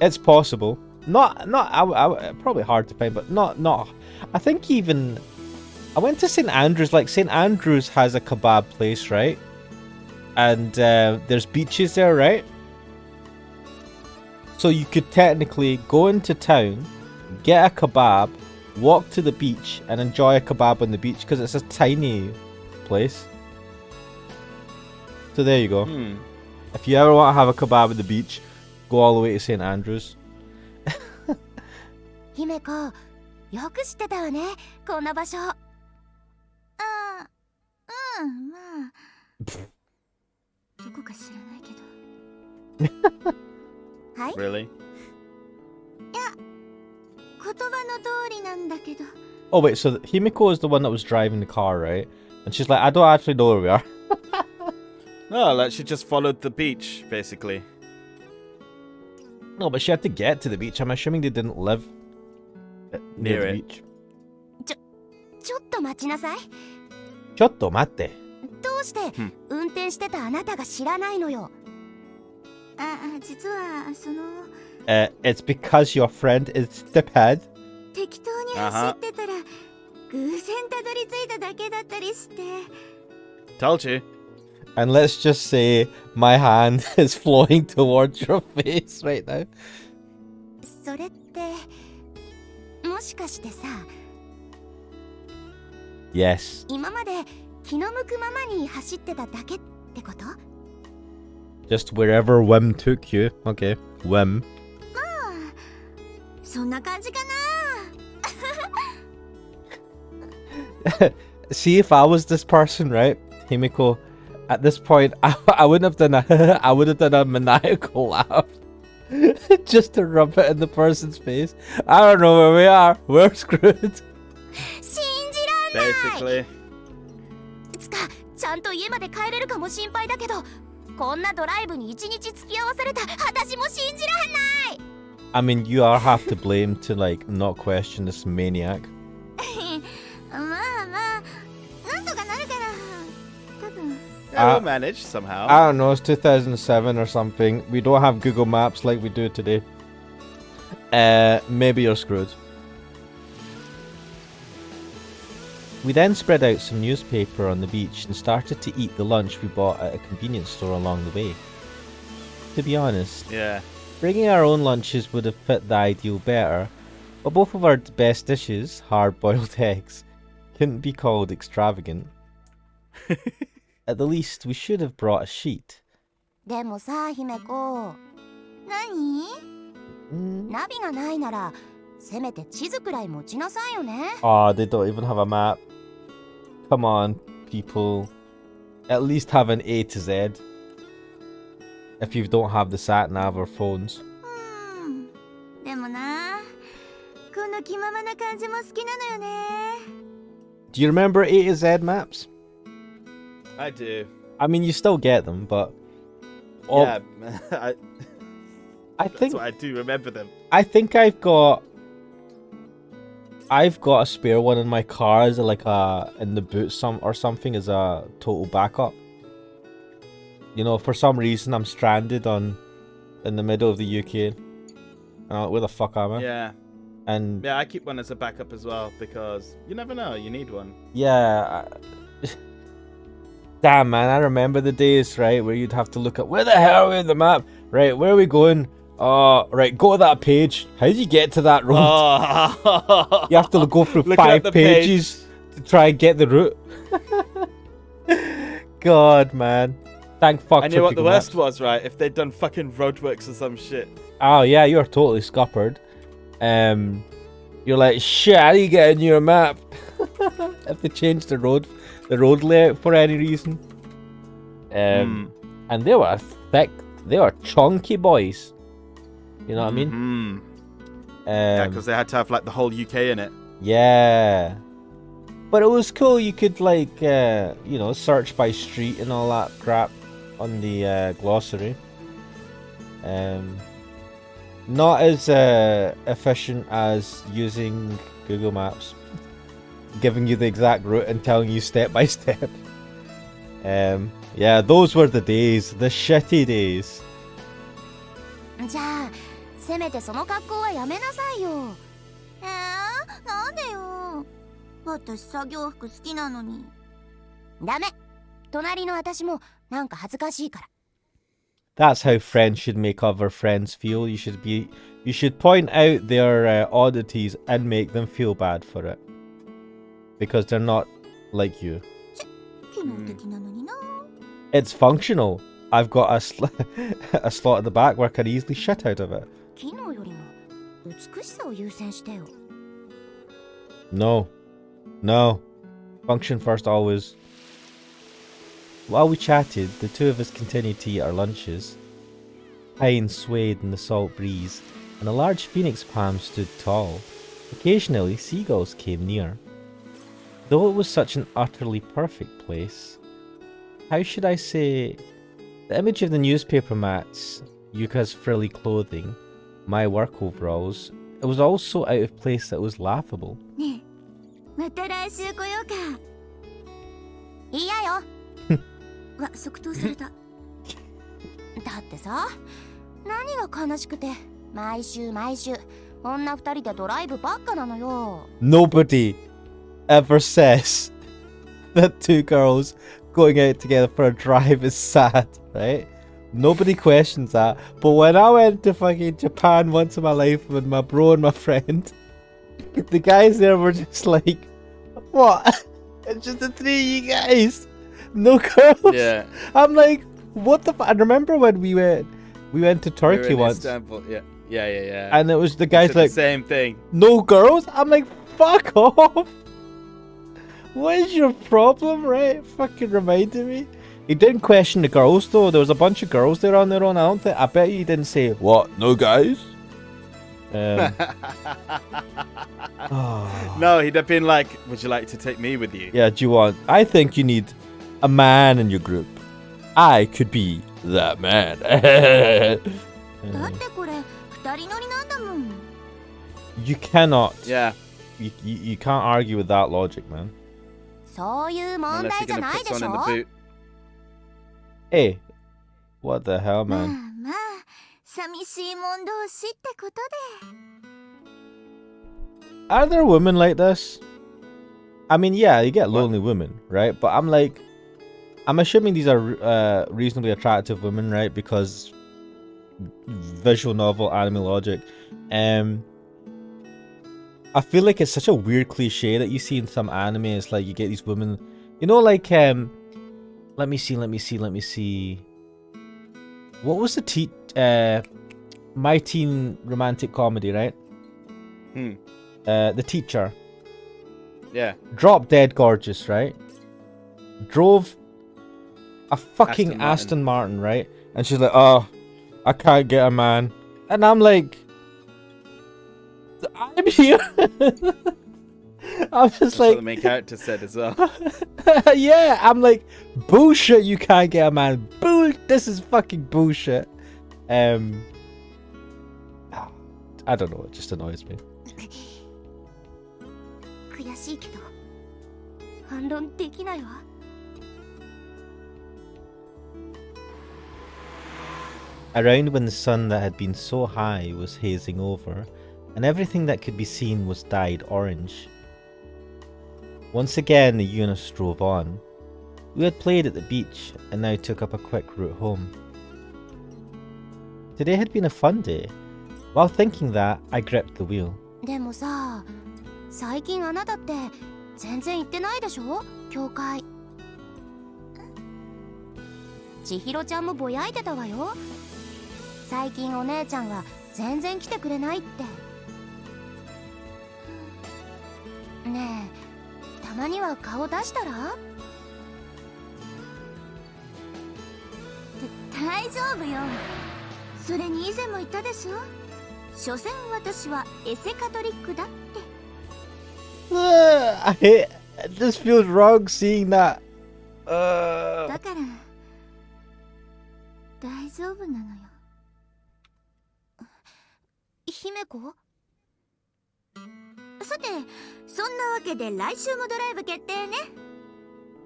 It's possible. Not. I probably hard to find, but not. I think even. I went to St Andrews. Like St Andrews has a kebab place, right? And there's beaches there, right? So you could technically go into town, get a kebab, walk to the beach, and enjoy a kebab on the beach because it's a tiny place. So there you go. If you ever want to have a kebab at the beach, go all the way to St Andrews. 姫子、よく知ってたわね、こんな場所。まあどこか知らないけど。はい。 Really? 言葉の通りなんだけど。 Oh wait, so Himiko is the one that was driving the car, right? And she's like, I don't actually know where we are. No, like she just followed the beach, basically. No, but she had to get to the beach. I'm assuming they didn't live near the Near it. beach. ちょっと待ちなさい。ちょっと待って。どうして運転してたあなたが知らないのよ。実はその。It's because your friend is stupid. 適当に走ってたら偶然たどり着いただけだったりして。Told you. And let's just say my hand is flowing towards your face right now. それってもしかしてさ。Yes. 今まで気の向くままに走ってただけってこと？ Just wherever whim took you. Okay, whim. そんな感じかな。See, if I was this person, right, Himiko, at this point, I wouldn't have done I would have done a maniacal laugh. Just to rub it in the person's face. I don't know where we are. We're screwed. 信じらんない。 Basically. いつかちゃんと家まで帰れるかも心配だけど、こんなドライブに一日付き合わされた私も信じらんない。 I mean, you are half to blame to, like, not question this maniac. まあなんとかなるから多分。 Yeah, we'll manage somehow. I don't know, it's 2007 or something. We don't have Google Maps like we do today. Maybe you're screwed. We then spread out some newspaper on the beach and started to eat the lunch we bought at a convenience store along the way. To be honest, Yeah. bringing our own lunches would have fit the ideal better, but both of our best dishes, hard-boiled eggs, couldn't be called extravagant. At the least, we should have brought a sheet. でもさ、姫子、何？ナビがないならせめて地図くらい持ちなさいよね。Oh, they don't even have a map. Come on, people. at least have an A to Z. If you don't have the sat nav or phones. でもな、この気ままな感じも好きなのよね。Do you remember A to Z maps? I do. I mean, you still get them, but Yeah, I think that's what I do remember them. I think I've got a spare one in my car as like in the boot or something as a total backup. You know, for some reason I'm stranded in the middle of the UK. Where the fuck am I? Yeah. And Yeah, I keep one as a backup as well because you never know, you need one. yeah. Damn, man, I remember the days, right, where you'd have to look at where the hell are we in the map? Right, where are we going? Right, go to that page. How do you get to that road? Oh. You have to go through Looking at 5 the pages to try and get the route. God, man. Thank fuck. I for knew what the Google worst Maps. was, right? If they'd done fucking roadworks or some shit. Oh yeah, you're totally scuppered. You're like, shit, how do you get a new map? If they changed the road layout for any reason. And they were thick, they were chunky boys. You know what I mean? Mm-hmm. Yeah, because they had to have like the whole UK in it. Yeah. But it was cool, you could like, search by street and all that crap on the glossary. Not as efficient as using Google Maps, giving you the exact route and telling you step by step. Yeah, those were the days, the shitty days. じゃあせめてその格好はやめなさいよ。なんでよ。私作業服好きなのに。ダメ。隣の私もなんか恥ずかしいから。That's how friends should make other friends feel. You should point out their oddities and make them feel bad for it. Because they're not like you. 機能的なのにな。It's functional. I've got a slot at the back where I can easily shit out of it. 機能よりも美しさを優先してよ。No. Function first always. While we chatted, the two of us continued to eat our lunches. Pines swayed in the salt breeze, and a large phoenix palm stood tall. Occasionally, seagulls came near. Though it was such an utterly perfect place, how should I say, the image of the newspaper mats, Yuka's frilly clothing, my work overalls, it was all so out of place that it was laughable. ねえ、また来週来ようか。いやよ。わ、即答された。だってさ、何が悲しくて毎週女二人でドライブばっかなのよ。Nobody ever says that two girls going out together for a drive is sad, right? Nobody questions that. But when I went to fucking Japan once in my life with my bro and my friend, the guys there were just like, what? It's just the three of you guys. No girls. Yeah. I'm like, what the fuck? I remember when we went to Turkey We were in once. Istanbul. Yeah. And it was the guys like, the same thing. no girls? I'm like, fuck off. What is your problem, right? Fucking reminded me. He didn't question the girls though. There was a bunch of girls there on their own. I bet he didn't say, what, no guys? No, he'd have been like, would you like to take me with you? Yeah, do you want? I think you need a man in your group. I could be that man. だってこれ二人乗りなんだもん。You cannot. Yeah. You can't argue with that logic, man. そういう問 Unless 題 you're じゃ gonna ない put でし someone in ょ。 the boot. Hey, what the hell, まあ man? まあ、寂しいもん同士ってことで。 Are there women like this? I mean, yeah, you get lonely women, right? But I'm assuming these are reasonably attractive women, right? Because visual novel, anime logic. I feel like it's such a weird cliche that you see in some anime. It's like you get these women, you know, like let me see. What was the My Teen romantic comedy, right? The teacher. Yeah. Drop dead gorgeous, right? Drove a fucking Aston Martin, right? And she's like, oh, I can't get a man. And I'm like, I'm here. I'm just That's like, what the main character said as well. yeah, I'm like, bullshit, you can't get a man. This is fucking bullshit. I don't know, it just annoys me. 悔しいけど反論できないわ。 Around when the sun that had been so high was hazing over, and everything that could be seen was dyed orange. Once again the Eunice drove on. We had played at the beach, and now took up a quick route home. Today had been a fun day. While thinking that, I gripped the wheel. でもさ、最近あなたって全然行ってないでしょ、教会。千尋ちゃんもぼやいてたわよ。最近お姉ちゃんは全然来てくれないって。ねえ、たまには顔出したら？大丈夫よ。それに以前も言ったでしょ。所詮私はエセカトリックだって。I hate. It just feels wrong seeing that. だから大丈夫なのよ。姫子？さて、そんなわけで来週もドライブ決定ね。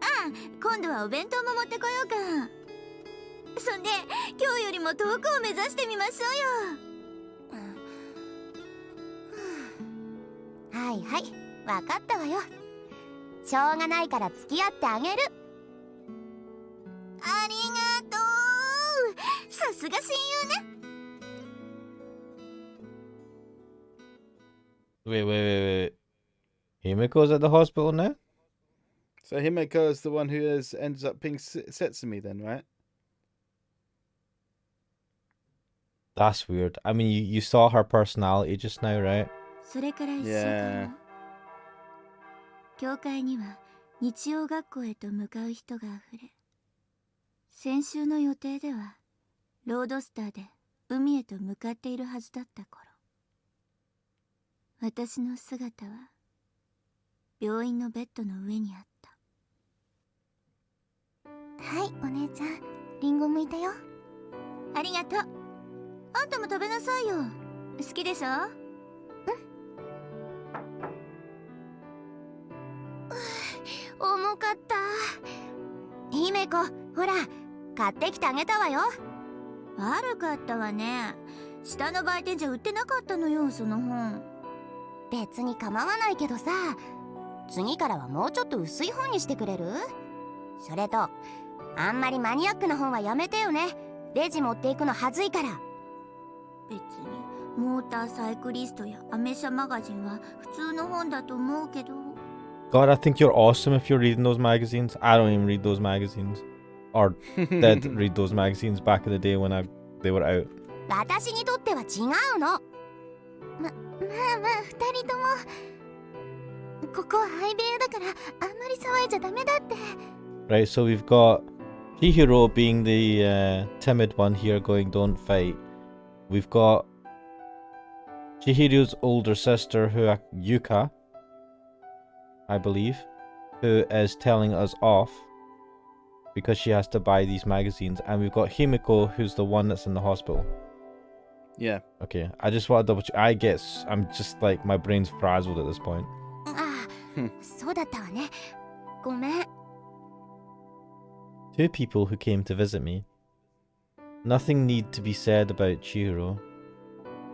ああ、今度はお弁当も持ってこようか。そんで今日よりも遠くを目指してみましょうよ。はいはい、わかったわよ。しょうがないから付き合ってあげる。ありがとう。さすが親友ね。Wait. Himiko's at the hospital now? So Himeko is the one who ends up being Setsumi then, right? That's weird. I mean, you saw her personality just now, right? それから1週間後、教会には日曜学校へと向かう人があふれ、先週の予定ではロードスターで海へと向かっているはずだった頃、私の姿は病院のベッドの上にあった。はい、お姉ちゃん、リンゴ剥いたよ。ありがとう。あんたも食べなさいよ。好きでしょ？重かった。姫子、ほら、買ってきてあげたわよ。悪かったわね。下の売店じゃ売ってなかったのよ、その本。別に構わないけどさ、次からはもうちょっと薄い本にしてくれる？それと、あんまりマニアックな本はやめてよね。レジ持っていくのはずいから。別にモーターサイクリストやアメ車マガジンは普通の本だと思うけど。God, I think you're awesome if you're reading those magazines. I don't even read those magazines. Or did read those magazines back in the day when they were out. 私にとっては違うの。まあ二人とも。ここは相部屋だからあんまり騒いじゃダメだって。Right, so we've got Chihiro being the timid one here going, don't fight. We've got Chihiro's older sister, Yuka, I believe, who is telling us off because she has to buy these magazines. And we've got Himiko, who's the one that's in the hospital. Yeah. Okay, I just want to double check. I'm just like, my brain's frazzled at this point. ああ、そうだったわね。ごめん。Two people who came to visit me. Nothing need to be said about Chihiro,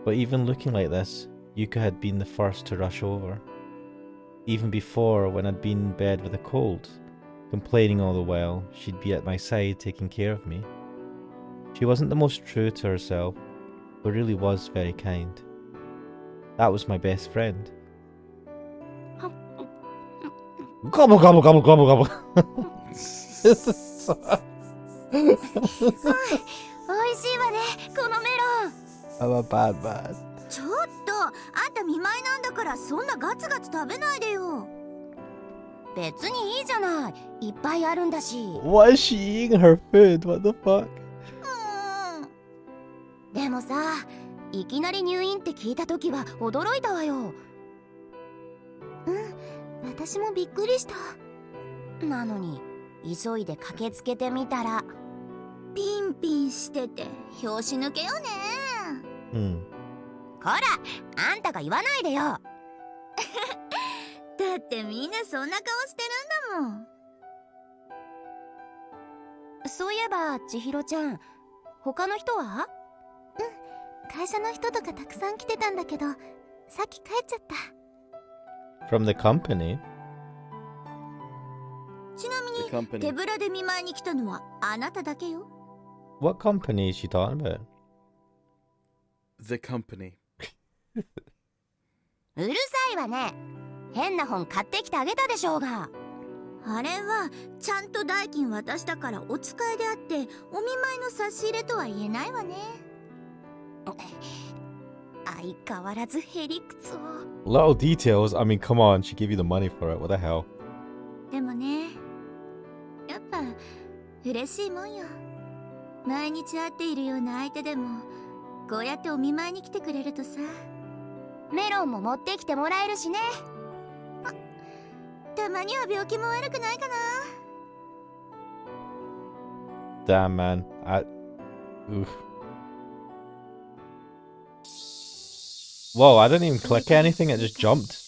but even looking like this, Yuka had been the first to rush over. Even before, when I'd been in bed with a cold, complaining all the while, she'd be at my side taking care of me. She wasn't the most true to herself, but really was very kind. That was my best friend. Gobble, gobble, gobble, gobble, gobble. おいしいわね、このメロン。I'm a bad man. ちょっと、あんた見舞いなんだからそんなガツガツ食べないでよ。別にいいじゃない。いっぱいあるんだし。What is she eating her food? What the fuck? でもさ、いきなり入院って聞いた時は驚いたわよ。私もびっくりした。なのに急いで駆けつけてみたら、ピンピンしてて拍子抜けよね。こら、あんたが言わないでよ。だってみんなそんな顔してるんだもん。そういえば千尋ちゃん、他の人は？会社の人とかたくさん来てたんだけど、さっき帰っちゃった。 From the company? ちなみ The に company. 手ぶらで見舞いに来たのはあなただけよ。 What company is she talking about? The company. うるさいわね。変な本買ってきてあげたでしょうが。あれはちゃんと代金渡したからお使いであって、お見舞いの差し入れとは言えないわね。相変わらずへりくつを。 Little details. I mean, come on. She gave you the money for it. What the hell? でもね、やっぱ嬉しいもんよ。毎日会っているような相手でもこうやってお見舞いに来てくれるとさ。メロンも持ってきてもらえるしね。たまには病気も悪くないかな。 Damn, man. Oof. Whoa, I didn't even click anything. It just jumped.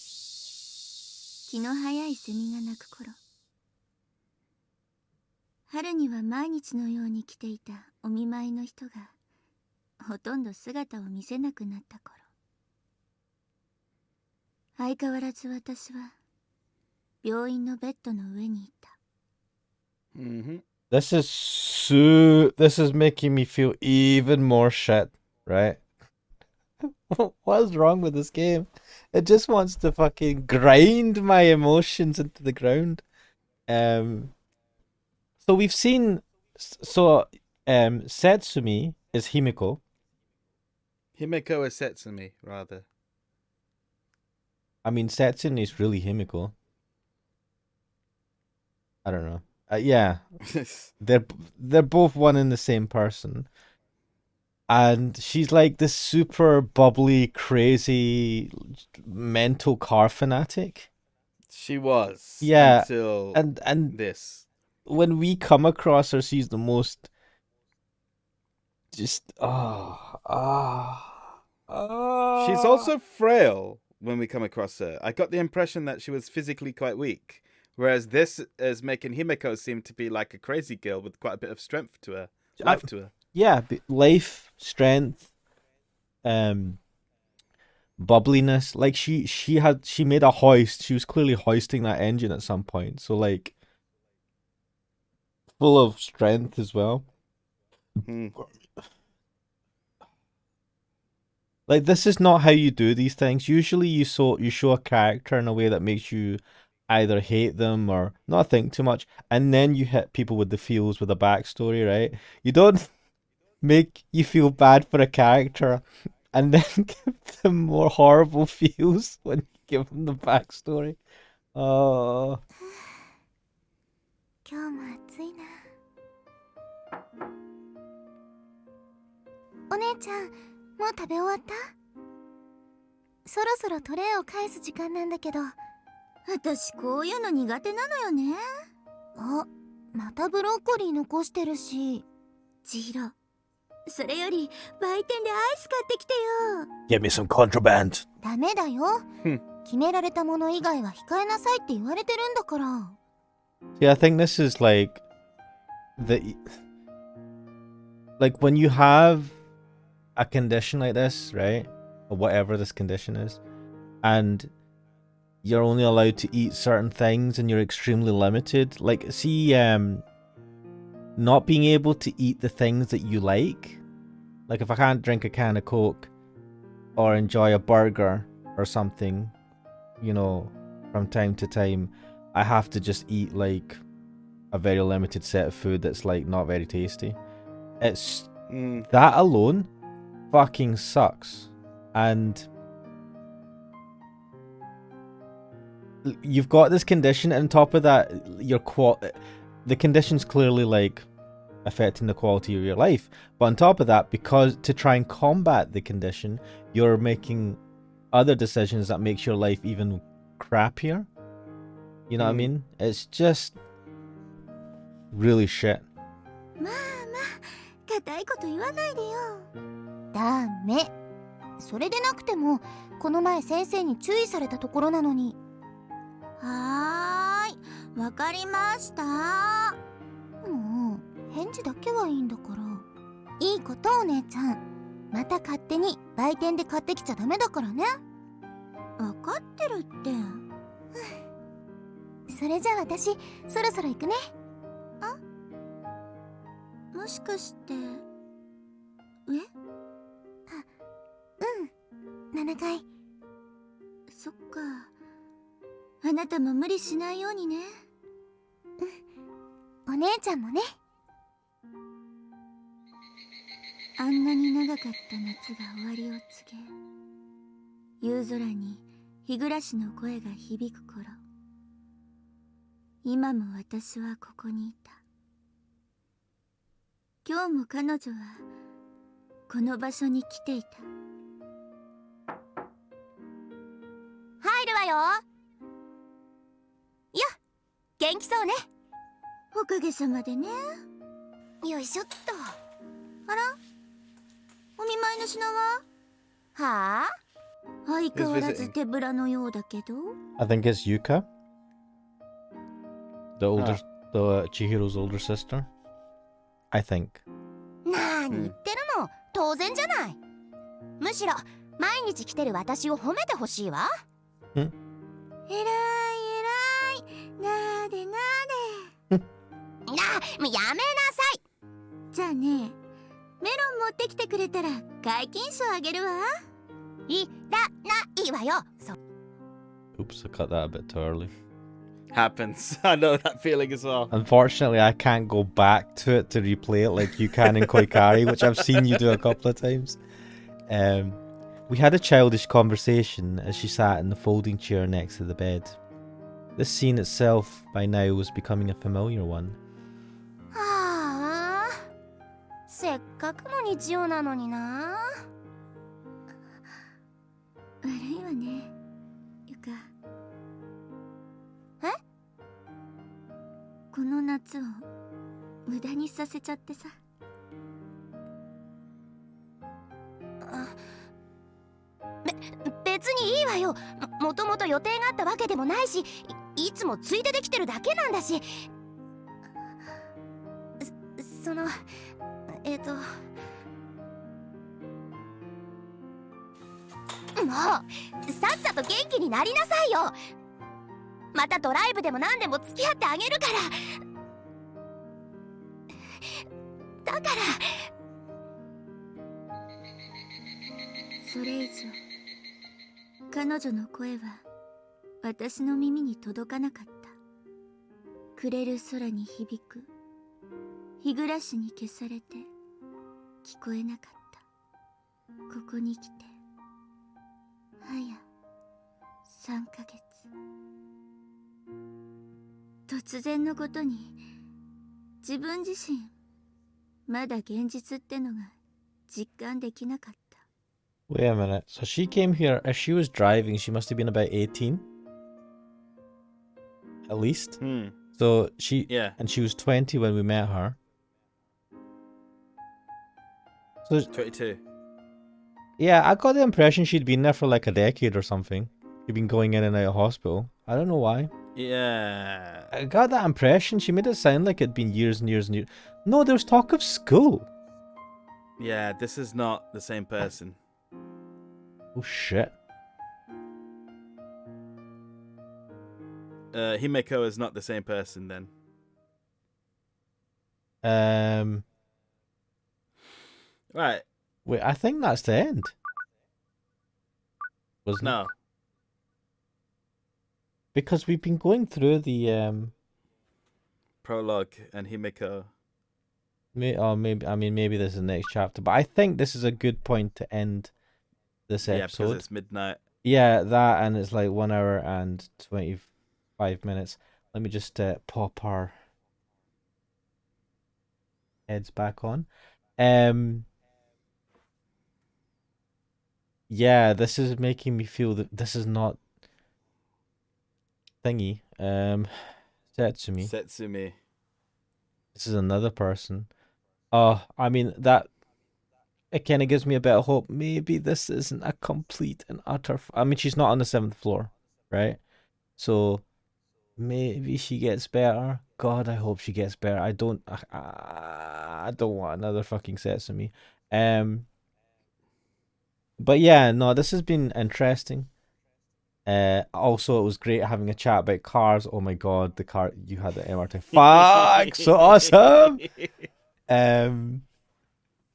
気の早いセミが鳴く頃、春には毎日のように来ていたお見舞いの人がほとんど姿を見せなくなった頃、相変わらず私は病院のベッドの上にいた。 Mm-hmm. This is making me feel even more shit, right? What is wrong with this game? It just wants to fucking grind my emotions into the ground. So we've seen, Setsumi is Himiko. Himeko is Setsumi, rather. I mean, Setsumi is really Himiko. I don't know. Yeah, they're both one and the same person. And she's like this super bubbly, crazy, mental car fanatic. She was. Yeah, Until and this. when we come across her, she's the most just She's also frail when we come across her. I got the impression that she was physically quite weak, whereas this is making Himeko seem to be like a crazy girl with quite a bit of strength to her, life to her. Yeah, life, strength, bubbliness. Like she made a hoist. She was clearly hoisting that engine at some point. So like full of strength as well. Like this is not how you do these things. Usually you show a character in a way that makes you either hate them or not think too much, and then you hit people with the feels with a backstory, right? You don't make you feel bad for a character and then give them more horrible feels when you give them the backstory. Oh. 今日も暑いな。お姉ちゃん、もう食べ終わった？そろそろトレイを返す時間なんだけど。私こういうの苦手なのよね。あ、またブロッコリー残してるし。千尋、それより売店でアイス買ってきてよ。 Give me some contraband. ダメだよ。決められたもの以外は控えなさいって言われてるんだから。 Yeah, I think this is like when you have a condition like this, right? Or whatever this condition is, and you're only allowed to eat certain things and you're extremely limited. Like, see, not being able to eat the things that you like. Like, if I can't drink a can of Coke or enjoy a burger or something, you know, from time to time, I have to just eat, like, a very limited set of food that's, like, not very tasty. It's... That alone fucking sucks. And... you've got this condition, and on top of that, the condition's clearly like affecting the quality of your life. But on top of that, because to try and combat the condition, you're making other decisions that makes your life even crappier. You know what I mean? It's just really shit. まあまあ固いこと言わないでよ。ダメ。それでなくてもこの前先生に注意されたところなのに。はーい、わかりました。もう返事だけはいいんだから。いいことお姉ちゃん。また勝手に売店で買ってきちゃダメだからね。わかってるって。それじゃあ私そろそろ行くね。もしかしてうん7階。そっか。あなたも無理しないようにね。お姉ちゃんもね。あんなに長かった夏が終わりを告げ、夕空に日暮らしの声が響く頃、今も私はここにいた。今日も彼女はこの場所に来ていた。入るわよ。いや元気そうね。おかげさまでね。よいしょっと。あら、お見舞いの品は？はあ？相変わらず手ぶらのようだけど。I think it's Yuka, the Chihiro's older sister. I think. なーに言ってるの、当然じゃない。むしろ毎日来てる私を褒めてほしいわ。えらいえらい、なでなで。もうやめなさい。じゃあね、メロン持ってきてくれたら解禁賞あげるわ。いらないわよ。Oops, I cut that a bit too early. Happens. I know that feeling as well. Unfortunately, I can't go back to it to replay it like you can in Koikari, which I've seen you do a couple of times. We had a childish conversation as she sat in the folding chair next to the bed. This scene itself, by now, was becoming a familiar one. はあ、せっかくの日曜なのにな。悪いわね、ゆか。え？この夏を無駄にさせちゃってさ。別にいいわよ。もともと予定があったわけでもないし、いつもついでできてるだけなんだし。そのもうさっさと元気になりなさいよ。またドライブでも何でも付き合ってあげるから。だからそれ以上彼女の声は私の耳に届かなかった。暮れる空に響く日暮らしに消されて聞こえなかった。ここに来てはや3ヶ月。突然のことに自分自身まだ現実ってのが実感できなかった。Wait a minute. So she came here, if she was driving, she must have been about 18. At least. So she, and she was 20 when we met her. So 22. yeah, I got the impression she'd been there for like a decade or something. She'd been going in and out of hospital. I don't know why. Yeah. I got that impression. She made it sound like it'd been years and years and years. No, there was talk of school. Yeah, this is not the same person. Oh shit. Himeko is not the same person then. Right. Wait, I think that's the end. Wasn't it? No. Because we've been going through the Prologue and Himeko. maybe this is the next chapter, but I think this is a good point to end this Yeah, episode. because it's midnight. Yeah, that, and it's like 1 hour and 5 minutes. Let me just pop our heads back on. Yeah, this is making me feel that this is not thingy. Setsumi. Setsumi. This is another person. Oh, I mean that it kind of gives me a bit of hope. Maybe this isn't a complete and utter. I mean, she's not on the 7th floor, right? So maybe she gets better. God, I hope she gets better. I don't want another fucking Setsumi. But yeah, no, this has been interesting. Also, it was great having a chat about cars. Oh my god, the car you had the MRT. Fuck, so awesome.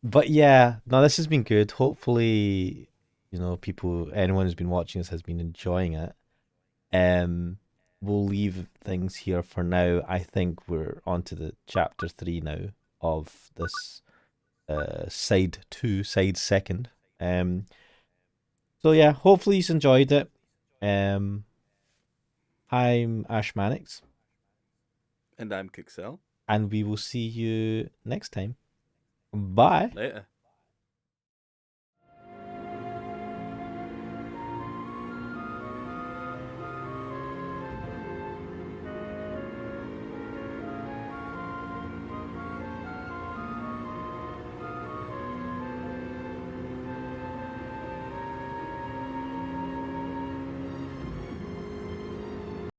But yeah, no, this has been good. Hopefully, anyone who's been watching this has been enjoying it. We'll leave things here for now. I think we're on to the chapter 3 now of this side 2, side second. So yeah, hopefully you've enjoyed it. I'm Ash Mannix. And I'm Kixel. And we will see you next time. Bye. Later.